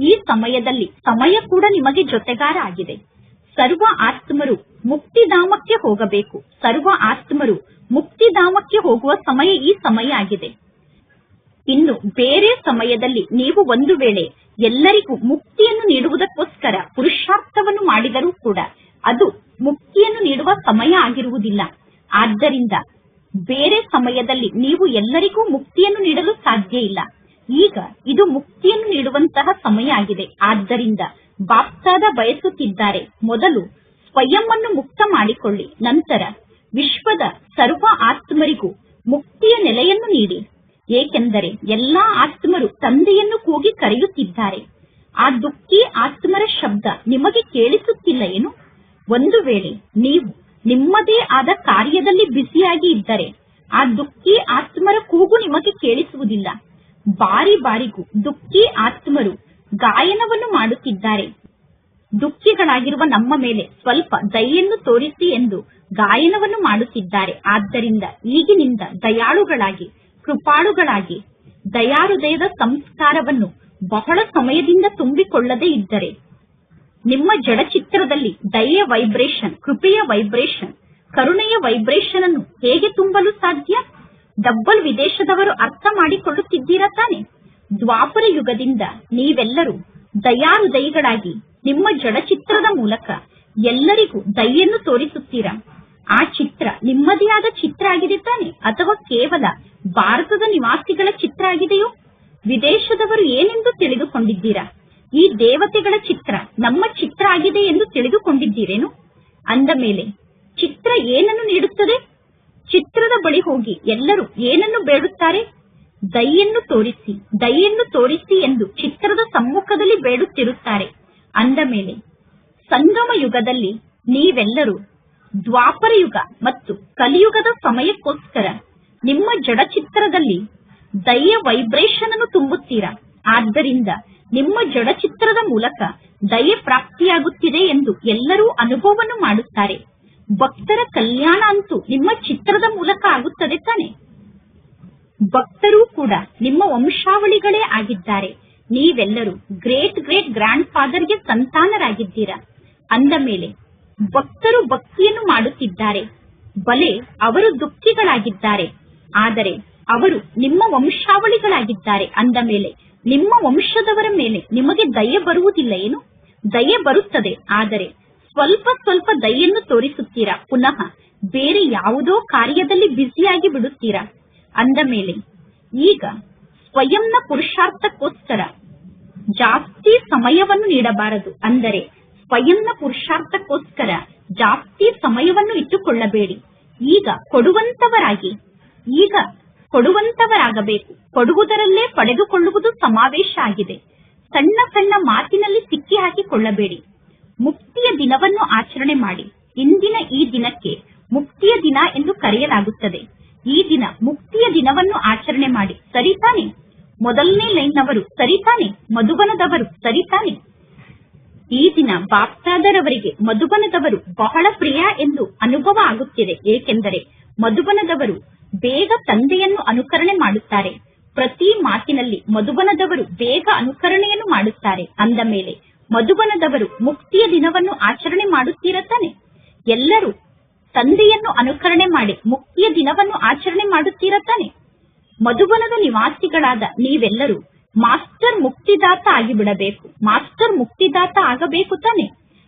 ಈ ಸಮಯದಲ್ಲಿ ಸಮಯ ಕೂಡ ನಿಮಗೆ ಜೊತೆಗಾರ ಆಗಿದೆ. ಸರ್ವ ಆತ್ಮರು ಮುಕ್ತಿಧಾಮಕ್ಕೆ ಹೋಗಬೇಕು. ಸರ್ವ ಆತ್ಮರು ಮುಕ್ತಿಧಾಮಕ್ಕೆ ಹೋಗುವ ಸಮಯ ಈ ಸಮಯ ಆಗಿದೆ. ಇನ್ನು ಬೇರೆ ಸಮಯದಲ್ಲಿ ನೀವು ಒಂದು ವೇಳೆ ಎಲ್ಲರಿಗೂ ಮುಕ್ತಿಯನ್ನು ನೀಡುವುದಕ್ಕೋಸ್ಕರ ಪುರುಷಾರ್ಥವನ್ನು ಮಾಡಿದರೂ ಕೂಡ ಅದು ಮುಕ್ತಿಯನ್ನು ನೀಡುವ ಸಮಯ ಆಗಿರುವುದಿಲ್ಲ. ಆದ್ದರಿಂದ ಬೇರೆ ಸಮಯದಲ್ಲಿ ನೀವು ಎಲ್ಲರಿಗೂ ಮುಕ್ತಿಯನ್ನು ನೀಡಲು ಸಾಧ್ಯ ಇಲ್ಲ. ಈಗ ಇದು ಮುಕ್ತಿಯನ್ನು ನೀಡುವಂತಹ ಸಮಯ ಆಗಿದೆ. ಆದ್ದರಿಂದ ಬಾಪ್ತಾದ ಬಯಸುತ್ತಿದ್ದಾರೆ, ಮೊದಲು ಸ್ವಯಂವನ್ನು ಮುಕ್ತ ಮಾಡಿಕೊಳ್ಳಿ, ನಂತರ ವಿಶ್ವದ ಸರ್ವ ಆತ್ಮರಿಗೂ ಮುಕ್ತಿಯ ನೆಲೆಯನ್ನು ನೀಡಿ. ಏಕೆಂದರೆ ಎಲ್ಲಾ ಆತ್ಮರು ತಂದೆಯನ್ನು ಕೂಗಿ ಕರೆಯುತ್ತಿದ್ದಾರೆ. ಆ ದುಃಖಿ ಆತ್ಮರ ಶಬ್ದ ನಿಮಗೆ ಕೇಳಿಸುತ್ತಿಲ್ಲ ಏನು? ಒಂದು ವೇಳೆ ನೀವು ನಿಮ್ಮದೇ ಆದ ಕಾರ್ಯದಲ್ಲಿ ಬ್ಯುಸಿಯಾಗಿ ಇದ್ದರೆ ಆ ದುಃಖಿ ಆತ್ಮರ ಕೂಗು ನಿಮಗೆ ಕೇಳಿಸುವುದಿಲ್ಲ. ಬಾರಿ ಬಾರಿಗೂ ದುಃಖಿ ಆತ್ಮರು ಗಾಯನವನ್ನು ಮಾಡುತ್ತಿದ್ದಾರೆ. ದುಃಖಿಗಳಾಗಿರುವ ನಮ್ಮ ಮೇಲೆ ಸ್ವಲ್ಪ ದಯೆಯನ್ನು ತೋರಿಸಿ ಎಂದು ಗಾಯನವನ್ನು ಮಾಡುತ್ತಿದ್ದಾರೆ. ಆದ್ದರಿಂದ ಈಗಿನಿಂದ ದಯಾಳುಗಳಾಗಿ, ಕೃಪಾಳುಗಳಾಗಿ, ದಯಾಹೃದಯದ ಸಂಸ್ಕಾರವನ್ನು ಬಹಳ ಸಮಯದಿಂದ ತುಂಬಿಕೊಳ್ಳದೇ ಇದ್ದರೆ ನಿಮ್ಮ ಜಡಚಿತ್ರದಲ್ಲಿ ದಯೆಯ ವೈಬ್ರೇಷನ್, ಕೃಪೆಯ ವೈಬ್ರೇಷನ್, ಕರುಣೆಯ ವೈಬ್ರೇಷನ್ ಅನ್ನು ಹೇಗೆ ತುಂಬಲು ಸಾಧ್ಯ? ಡಬ್ಬಲ್ ವಿದೇಶದವರು ಅರ್ಥ ಮಾಡಿಕೊಳ್ಳುತ್ತಿದ್ದೀರಾ ತಾನೆ? ದ್ವಾಪರ ಯುಗದಿಂದ ನೀವೆಲ್ಲರೂ ದಯಾಹೃದಯಿಗಳಾಗಿ ನಿಮ್ಮ ಜಡಚಿತ್ರದ ಮೂಲಕ ಎಲ್ಲರಿಗೂ ದಯೆಯನ್ನು ತೋರಿಸುತ್ತೀರಾ. ಆ ಚಿತ್ರ ನಿಮ್ಮದೇ ಆದ ಚಿತ್ರ ಆಗಿದೆ ತಾನೆ, ಅಥವಾ ಕೇವಲ ಭಾರತದ ನಿವಾಸಿಗಳ ಚಿತ್ರ ಆಗಿದೆಯೋ? ವಿದೇಶದವರು ಏನೆಂದು ತಿಳಿದುಕೊಂಡಿದ್ದೀರಾ? ಈ ದೇವತೆಗಳ ಚಿತ್ರ ನಮ್ಮ ಚಿತ್ರ ಆಗಿದೆ ಎಂದು ತಿಳಿದುಕೊಂಡಿದ್ದೀರೇನು? ಅಂದ ಮೇಲೆ ಚಿತ್ರ ಏನನ್ನು ನೀಡುತ್ತದೆ? ಚಿತ್ರದ ಬಳಿ ಹೋಗಿ ಎಲ್ಲರೂ ಏನನ್ನು ಬೇಡುತ್ತಾರೆ? ದಯೆಯನ್ನು ತೋರಿಸಿ, ದಯೆಯನ್ನು ತೋರಿಸಿ ಎಂದು ಚಿತ್ರದ ಸಮ್ಮುಖದಲ್ಲಿ ಬೇಡುತ್ತಿರುತ್ತಾರೆ. ಅಂದ ಮೇಲೆ ಸಂಗಮ ಯುಗದಲ್ಲಿ ನೀವೆಲ್ಲರೂ ದ್ವಾಪರ ಯುಗ ಮತ್ತು ಕಲಿಯುಗದ ಸಮಯಕ್ಕೋಸ್ಕರ ನಿಮ್ಮ ಜಡಚಿತ್ರದಲ್ಲಿ ದಯೆಯ ವೈಬ್ರೇಷನ್ ಅನ್ನು ತುಂಬುತ್ತೀರಾ. ಆದ್ದರಿಂದ ನಿಮ್ಮ ಜಡಚಿತ್ರದ ಮೂಲಕ ದಯೆ ಪ್ರಾಪ್ತಿಯಾಗುತ್ತಿದೆ ಎಂದು ಎಲ್ಲರೂ ಅನುಭವವನ್ನು ಮಾಡುತ್ತಾರೆ. ಭಕ್ತರ ಕಲ್ಯಾಣ ಅಂತೂ ನಿಮ್ಮ ಚಿತ್ರದ ಮೂಲಕ ಆಗುತ್ತದೆ ತಾನೆ. ಭಕ್ತರೂ ಕೂಡ ನಿಮ್ಮ ವಂಶಾವಳಿಗಳೇ ಆಗಿದ್ದಾರೆ. ನೀವೆಲ್ಲರೂ ಗ್ರೇಟ್ ಗ್ರೇಟ್ ಗ್ರ್ಯಾಂಡ್ ಫಾದರ್ಗೆ ಸಂತಾನರಾಗಿದ್ದೀರಾ. ಅಂದ ಮೇಲೆ ಭಕ್ತರು ಭಕ್ತಿಯನ್ನು ಮಾಡುತ್ತಿದ್ದಾರೆ. ಬಲೆ ಅವರು ದುಃಖಿಗಳಾಗಿದ್ದಾರೆ, ಆದರೆ ಅವರು ನಿಮ್ಮ ವಂಶಾವಳಿಗಳಾಗಿದ್ದಾರೆ. ಅಂದ ಮೇಲೆ ನಿಮ್ಮ ವಂಶದವರ ಮೇಲೆ ನಿಮಗೆ ದಯೆ ಬರುವುದಿಲ್ಲ ಏನು? ದಯೆ ಬರುತ್ತದೆ, ಆದರೆ ಸ್ವಲ್ಪ ಸ್ವಲ್ಪ ದಯೆಯನ್ನು ತೋರಿಸುತ್ತೀರಾ, ಪುನಃ ಬೇರೆ ಯಾವುದೋ ಕಾರ್ಯದಲ್ಲಿ ಬ್ಯುಸಿಯಾಗಿ ಬಿಡುತ್ತೀರಾ. ಅಂದ ಮೇಲೆ ಈಗ ಸ್ವಯಂನ ಪುರುಷಾರ್ಥಕ್ಕೋಸ್ಕರ ಜಾಸ್ತಿ ಸಮಯವನ್ನು ನೀಡಬಾರದು. ಅಂದರೆ ಸ್ವಯಂನ ಪುರುಷಾರ್ಥಕ್ಕೋಸ್ಕರ ಜಾಸ್ತಿ ಸಮಯವನ್ನು ಇಟ್ಟುಕೊಳ್ಳಬೇಡಿ. ಈಗ ಕೊಡುವಂತವರಾಗಬೇಕು. ಕೊಡುವುದರಲ್ಲೇ ಪಡೆದುಕೊಳ್ಳುವುದು ಸಮಾವೇಶ ಆಗಿದೆ. ಸಣ್ಣ ಸಣ್ಣ ಮಾತಿನಲ್ಲಿ ಸಿಕ್ಕಿ ಹಾಕಿಕೊಳ್ಳಬೇಡಿ. ಮುಕ್ತಿಯ ದಿನವನ್ನು ಆಚರಣೆ ಮಾಡಿ. ಇಂದಿನ ಈ ದಿನಕ್ಕೆ ಮುಕ್ತಿಯ ದಿನ ಎಂದು ಕರೆಯಲಾಗುತ್ತದೆ. ಈ ದಿನ ಮುಕ್ತಿಯ ದಿನವನ್ನು ಆಚರಣೆ ಮಾಡಿ. ಸರಿತಾನೆ? ಮೊದಲನೇ ಲೈನ್ನವರು ಸರಿತಾನೆ? ಮಧುಬನದವರು ಸರಿತಾನೆ? ಈ ದಿನ ಬಾಪ್ದಾದರವರಿಗೆ ಮಧುಬನದವರು ಬಹಳ ಪ್ರಿಯ ಎಂದು ಅನುಭವ ಆಗುತ್ತಿದೆ. ಏಕೆಂದರೆ ಮಧುಬನದವರು ಬೇಗ ತಂದೆಯನ್ನು ಅನುಕರಣೆ ಮಾಡುತ್ತಾರೆ. ಪ್ರತಿ ಮಾತಿನಲ್ಲಿ ಮಧುಬನದವರು ಬೇಗ ಅನುಕರಣೆಯನ್ನು ಮಾಡುತ್ತಾರೆ. ಅಂದ ಮೇಲೆ ಮಧುಬನದವರು ಮುಕ್ತಿಯ ದಿನವನ್ನು ಆಚರಣೆ ಮಾಡುತ್ತೀರಾ ತಾನೆ? ಎಲ್ಲರೂ ತಂದೆಯನ್ನು ಅನುಕರಣೆ ಮಾಡಿ ಮುಕ್ತಿಯ ದಿನವನ್ನು ಆಚರಣೆ ಮಾಡುತ್ತೀರಾ ತಾನೆ? ಮಧುಬನದ ನಿವಾಸಿಗಳಾದ ನೀವೆಲ್ಲರೂ ಮಾಸ್ಟರ್ ಮುಕ್ತಿದಾತ ಆಗಿಬಿಡಬೇಕು. ಮಾಸ್ಟರ್ ಮುಕ್ತಿದಾತ ಆಗಬೇಕು ತಾನೆ?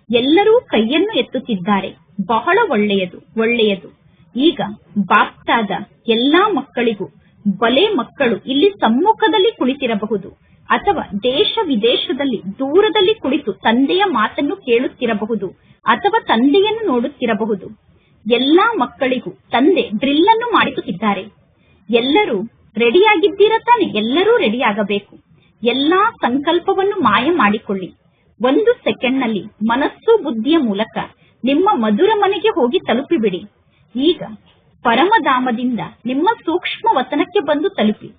ಎಲ್ಲರೂ ಕೈಯನ್ನು ಎತ್ತುತ್ತಿದ್ದಾರೆ. ಬಹಳ ಒಳ್ಳೆಯದು, ಒಳ್ಳೆಯದು. ಈಗ ಬಾಪ್ತಾದ ಎಲ್ಲಾ ಮಕ್ಕಳಿಗೂ, ಬಲೆ ಮಕ್ಕಳು ಇಲ್ಲಿ ಸಮ್ಮುಖದಲ್ಲಿ ಕುಳಿತಿರಬಹುದು, ಅಥವಾ ದೇಶ ವಿದೇಶದಲ್ಲಿ ದೂರದಲ್ಲಿ ಕುಳಿತು ತಂದೆಯ ಮಾತನ್ನು ಕೇಳುತ್ತಿರಬಹುದು, ಅಥವಾ ತಂದೆಯನ್ನು ನೋಡುತ್ತಿರಬಹುದು. ಎಲ್ಲಾ ಮಕ್ಕಳಿಗೂ ತಂದೆ ಡ್ರಿಲ್ ಅನ್ನು ಮಾಡಿಸುತ್ತಿದ್ದಾರೆ. ಎಲ್ಲರೂ ರೆಡಿಯಾಗಿದ್ದೀರಾ ತಾನೆ? ಎಲ್ಲರೂ ರೆಡಿ ಆಗಬೇಕು. ಎಲ್ಲಾ ಸಂಕಲ್ಪವನ್ನು ಮಾಯ ಮಾಡಿಕೊಳ್ಳಿ. 1 ಸೆಕೆಂಡ್ನಲ್ಲಿ ಮನಸ್ಸು ಬುದ್ಧಿಯ ಮೂಲಕ ನಿಮ್ಮ ಮಧುರ ಮನೆಗೆ ಹೋಗಿ ತಲುಪಿಬಿಡಿ. ಈಗ ಪರಮಧಾಮದಿಂದ ನಿಮ್ಮ ಸೂಕ್ಷ್ಮ ವತನಕ್ಕೆ ಬಂದು ತಲುಪಿ.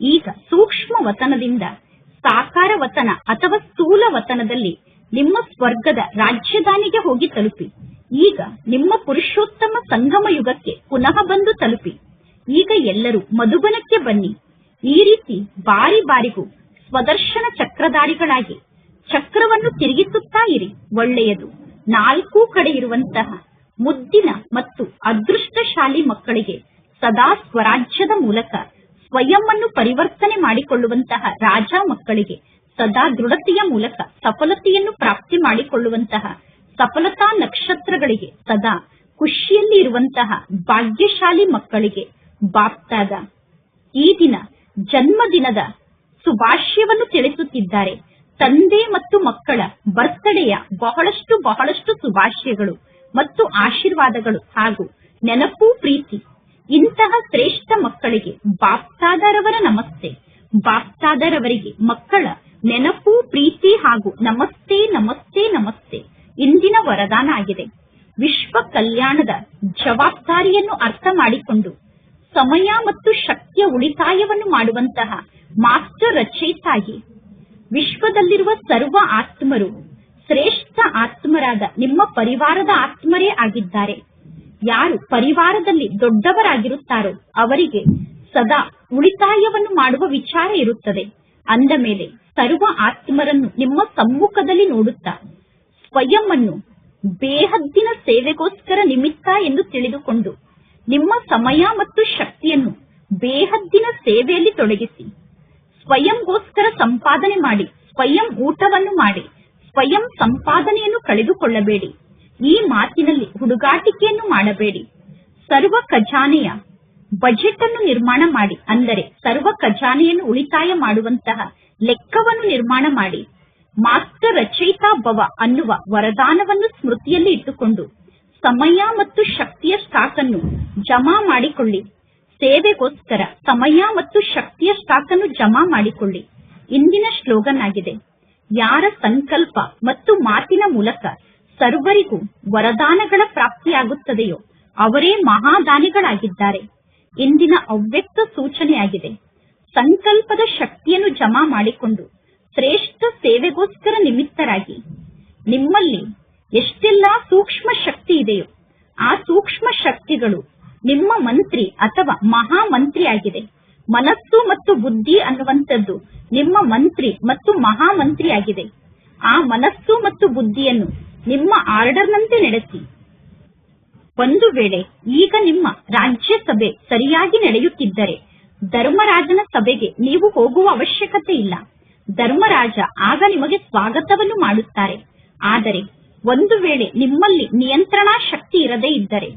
ಈಗ ಸೂಕ್ಷ್ಮ ವತನದಿಂದ ಸಾಕಾರ ವತನ ಅಥವಾ ಸ್ಥೂಲ ವತನದಲ್ಲಿ ನಿಮ್ಮ ಸ್ವರ್ಗದ ರಾಜ್ಯಧಾನಿಗೆ ಹೋಗಿ ತಲುಪಿ. ಈಗ ನಿಮ್ಮ ಪುರುಷೋತ್ತಮ ಸಂಗಮ ಯುಗಕ್ಕೆ ಪುನಃ ಬಂದು ತಲುಪಿ. ಈಗ ಎಲ್ಲರೂ ಮಧುಬನಕ್ಕೆ ಬನ್ನಿ. ಈ ರೀತಿ ಬಾರಿ ಬಾರಿಗೂ ಸ್ವದರ್ಶನ ಚಕ್ರಧಾರಿಗಳಾಗಿ ಚಕ್ರವನ್ನು ತಿರುಗಿಸುತ್ತಾ ಇರಿ. ಒಳ್ಳೆಯದು. 4 ಕಡೆ ಇರುವಂತಹ ಮುದ್ದಿನ ಮತ್ತು ಅದೃಷ್ಟಶಾಲಿ ಮಕ್ಕಳಿಗೆ ಸದಾ ಸ್ವರಾಜ್ಯದ ಮೂಲಕ ಸ್ವಯಂ ಅನ್ನು ಪರಿವರ್ತನೆ ಮಾಡಿಕೊಳ್ಳುವಂತಹ ರಾಜ ಮಕ್ಕಳಿಗೆ ಸದಾ ದೃಢತೆಯ ಮೂಲಕ ಸಫಲತೆಯನ್ನು ಪ್ರಾಪ್ತಿ ಮಾಡಿಕೊಳ್ಳುವಂತಹ ಸಫಲತಾ ನಕ್ಷತ್ರಗಳಿಗೆ ಸದಾ ಖುಷಿಯಲ್ಲಿ ಇರುವಂತಹ ಭಾಗ್ಯಶಾಲಿ ಮಕ್ಕಳಿಗೆ ಬಾಪ್ತಾದ ಈ ದಿನ ಜನ್ಮದಿನದ ಶುಭಾಶಯವನ್ನು ತಿಳಿಸುತ್ತಿದ್ದಾರೆ. ತಂದೆ ಮತ್ತು ಮಕ್ಕಳ ಬರ್ತ್ಡೇಯ ಬಹಳಷ್ಟು ಶುಭಾಶಯಗಳು ಮತ್ತು ಆಶೀರ್ವಾದಗಳು ಹಾಗೂ ನೆನಪು ಪ್ರೀತಿ. ಇಂತಹ ಶ್ರೇಷ್ಠ ಮಕ್ಕಳಿಗೆ ಬಾಪ್ತಾದರವರ ನಮಸ್ತೆ. ಬಾಪ್ತಾದರವರಿಗೆ ಮಕ್ಕಳ ನೆನಪು ಪ್ರೀತಿ ಹಾಗೂ ನಮಸ್ತೆ ನಮಸ್ತೆ ನಮಸ್ತೆ ಇಂದಿನ ವರದಾನ ಆಗಿದೆ. ವಿಶ್ವ ಕಲ್ಯಾಣದ ಜವಾಬ್ದಾರಿಯನ್ನು ಅರ್ಥ ಮಾಡಿಕೊಂಡು ಸಮಯ ಮತ್ತು ಶಕ್ತಿಯ ಉಳಿತಾಯವನ್ನು ಮಾಡುವಂತಹ ಮಾಸ್ಟರ್ ರಚಯಿತಾಗಿ ವಿಶ್ವದಲ್ಲಿರುವ ಸರ್ವ ಆತ್ಮರು ಶ್ರೇಷ್ಠ ಆತ್ಮರಾದ ನಿಮ್ಮ ಪರಿವಾರದ ಆತ್ಮರೇ ಆಗಿದ್ದಾರೆ. ಯಾರು ಪರಿವಾರದಲ್ಲಿ ದೊಡ್ಡವರಾಗಿರುತ್ತಾರೋ ಅವರಿಗೆ ಸದಾ ಉಳಿತಾಯವನ್ನು ಮಾಡುವ ವಿಚಾರ ಇರುತ್ತದೆ. ಅಂದ ಮೇಲೆ ಸರ್ವ ಆತ್ಮರನ್ನು ನಿಮ್ಮ ಸಮ್ಮುಖದಲ್ಲಿ ನೋಡುತ್ತಾ ಸ್ವಯಂ ಅನ್ನು ಬೇಹದ್ದಿನ ಸೇವೆಗೋಸ್ಕರ ನಿಮಿತ್ತ ಎಂದು ತಿಳಿದುಕೊಂಡು ನಿಮ್ಮ ಸಮಯ ಮತ್ತು ಶಕ್ತಿಯನ್ನು ಬೇಹದ್ದಿನ ಸೇವೆಯಲ್ಲಿ ತೊಡಗಿಸಿ. ಸ್ವಯಂಗೋಸ್ಕರ ಸಂಪಾದನೆ ಮಾಡಿ, ಸ್ವಯಂ ಊಟವನ್ನು ಮಾಡಿ, ಸ್ವಯಂ ಸಂಪಾದನೆಯನ್ನು ಕಳೆದುಕೊಳ್ಳಬೇಡಿ. ಈ ಮಾತಿನಲ್ಲಿ ಹುಡುಗಾಟಿಕೆಯನ್ನು ಮಾಡಬೇಡಿ. ಸರ್ವ ಖಜಾನೆಯ ಬಜೆಟ್ ಅನ್ನು ನಿರ್ಮಾಣ ಮಾಡಿ, ಅಂದರೆ ಸರ್ವ ಖಜಾನೆಯನ್ನು ಉಳಿತಾಯ ಮಾಡುವಂತಹ ಲೆಕ್ಕವನ್ನು ನಿರ್ಮಾಣ ಮಾಡಿ. ಮಾಸ್ಟರ್ ರಚಯಿತಾ ಭವ ಅನ್ನುವ ವರದಾನವನ್ನು ಸ್ಮೃತಿಯಲ್ಲಿ ಇಟ್ಟುಕೊಂಡು ಸಮಯ ಮತ್ತು ಶಕ್ತಿಯ ಸ್ಟಾಕ್ ಅನ್ನು ಜಮಾ ಮಾಡಿಕೊಳ್ಳಿ. ಸೇವೆಗೋಸ್ಕರ ಸಮಯ ಮತ್ತು ಶಕ್ತಿಯ ಸ್ಟಾಕ್ ಅನ್ನು ಜಮಾ ಮಾಡಿಕೊಳ್ಳಿ. ಇಂದಿನ ಸ್ಲೋಗನ್ ಆಗಿದೆ, ಯಾರ ಸಂಕಲ್ಪ ಮತ್ತು ಮಾತಿನ ಮೂಲಕ ಸರ್ವರಿಗೂ ವರದಾನಗಳ ಪ್ರಾಪ್ತಿಯಾಗುತ್ತದೆಯೋ ಅವರೇ ಮಹಾದಾನಿಗಳಾಗಿದ್ದಾರೆ. ಇಂದಿನ ಅವ್ಯಕ್ತ ಸೂಚನೆಯಾಗಿದೆ, ಸಂಕಲ್ಪದ ಶಕ್ತಿಯನ್ನು ಜಮಾ ಮಾಡಿಕೊಂಡು ಶ್ರೇಷ್ಠ ಸೇವೆಗೋಸ್ಕರ ನಿಮಿತ್ತರಾಗಿ. ನಿಮ್ಮಲ್ಲಿ ಎಷ್ಟೆಲ್ಲಾ ಸೂಕ್ಷ್ಮ ಶಕ್ತಿ ಇದೆಯೋ ಆ ಸೂಕ್ಷ್ಮ ಶಕ್ತಿಗಳು ನಿಮ್ಮ ಮಂತ್ರಿ ಅಥವಾ ಮಹಾಮಂತ್ರಿ ಆಗಿದೆ. ಮನಸ್ಸು ಮತ್ತು ಬುದ್ಧಿ ಅನ್ನುವಂಥದ್ದು ನಿಮ್ಮ ಮಂತ್ರಿ ಮತ್ತು ಮಹಾಮಂತ್ರಿ ಆಗಿದೆ. ಆ ಮನಸ್ಸು ಮತ್ತು ಬುದ್ಧಿಯನ್ನು ನಿಮ್ಮ ಆರ್ಡರ್ನಂತೆ ನಡೆಸಿ. ಒಂದು ವೇಳೆ ಈಗ ನಿಮ್ಮ ರಾಜ್ಯಸಭೆ ಸರಿಯಾಗಿ ನಡೆಯುತ್ತಿದ್ದರೆ ಧರ್ಮರಾಜನ ಸಭೆಗೆ ನೀವು ಹೋಗುವ ಅವಶ್ಯಕತೆ ಇಲ್ಲ. ಧರ್ಮರಾಜ ಆಗ ನಿಮಗೆ ಸ್ವಾಗತವನ್ನು ಮಾಡುತ್ತಾರೆ. ಆದರೆ ಒಂದು ವೇಳೆ ನಿಮ್ಮಲ್ಲಿ ನಿಯಂತ್ರಣಾ ಶಕ್ತಿ ಇರದೇ ಇದ್ದರೆ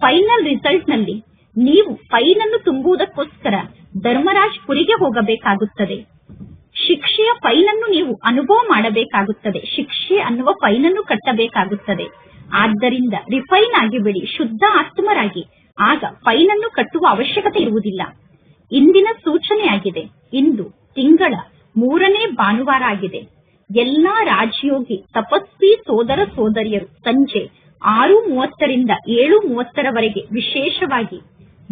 ಫೈನಲ್ ರಿಸಲ್ಟ್ ನಲ್ಲಿ ನೀವು ಫೈಲ್ ಅನ್ನು ತುಂಬುವುದಕ್ಕೋಸ್ಕರ ಧರ್ಮರಾಜ್ ಪುರಿಗೆ ಹೋಗಬೇಕಾಗುತ್ತದೆ. ಶಿಕ್ಷೆಯ ಫೈಲ್ ಅನ್ನು ನೀವು ಅನುಭವ ಮಾಡಬೇಕಾಗುತ್ತದೆ. ಶಿಕ್ಷೆ ಅನ್ನುವ ಫೈಲ್ ಅನ್ನು ಕಟ್ಟಬೇಕಾಗುತ್ತದೆ. ಆದ್ದರಿಂದ ರಿಫೈನ್ ಆಗಿಬಿಡಿ, ಶುದ್ಧ ಆತ್ಮರಾಗಿ. ಆಗ ಫೈಲ್ ಅನ್ನು ಕಟ್ಟುವ ಅವಶ್ಯಕತೆ ಇರುವುದಿಲ್ಲ. ಇಂದಿನ ಸೂಚನೆಯಾಗಿದೆ, ಇಂದು ತಿಂಗಳ 3ನೇ ಭಾನುವಾರ ಆಗಿದೆ. ಎಲ್ಲಾ ರಾಜಯೋಗಿ ತಪಸ್ವಿ ಸೋದರ ಸೋದರಿಯರು ಸಂಜೆ 6:30 ರಿಂದ 7:30 ವಿಶೇಷವಾಗಿ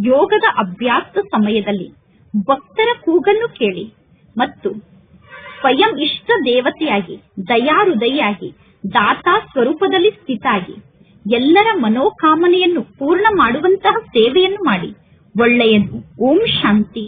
ಯೋಗದ ಅಭ್ಯಾಸ ಸಮಯದಲ್ಲಿ ಭಕ್ತರ ಕೂಗನ್ನು ಕೇಳಿ ಮತ್ತು ಸ್ವಯಂ ಇಷ್ಟ ದೇವತೆಯಾಗಿ, ದಯಾಹೃದಯಿಯಾಗಿ, ದಾತಾ ಸ್ವರೂಪದಲ್ಲಿ ಸ್ಥಿತಾಗಿ ಎಲ್ಲರ ಮನೋಕಾಮನೆಯನ್ನು ಪೂರ್ಣ ಮಾಡುವಂತಹ ಸೇವೆಯನ್ನು ಮಾಡಿ. ಒಳ್ಳೆಯದು. ಓಂ ಶಾಂತಿ.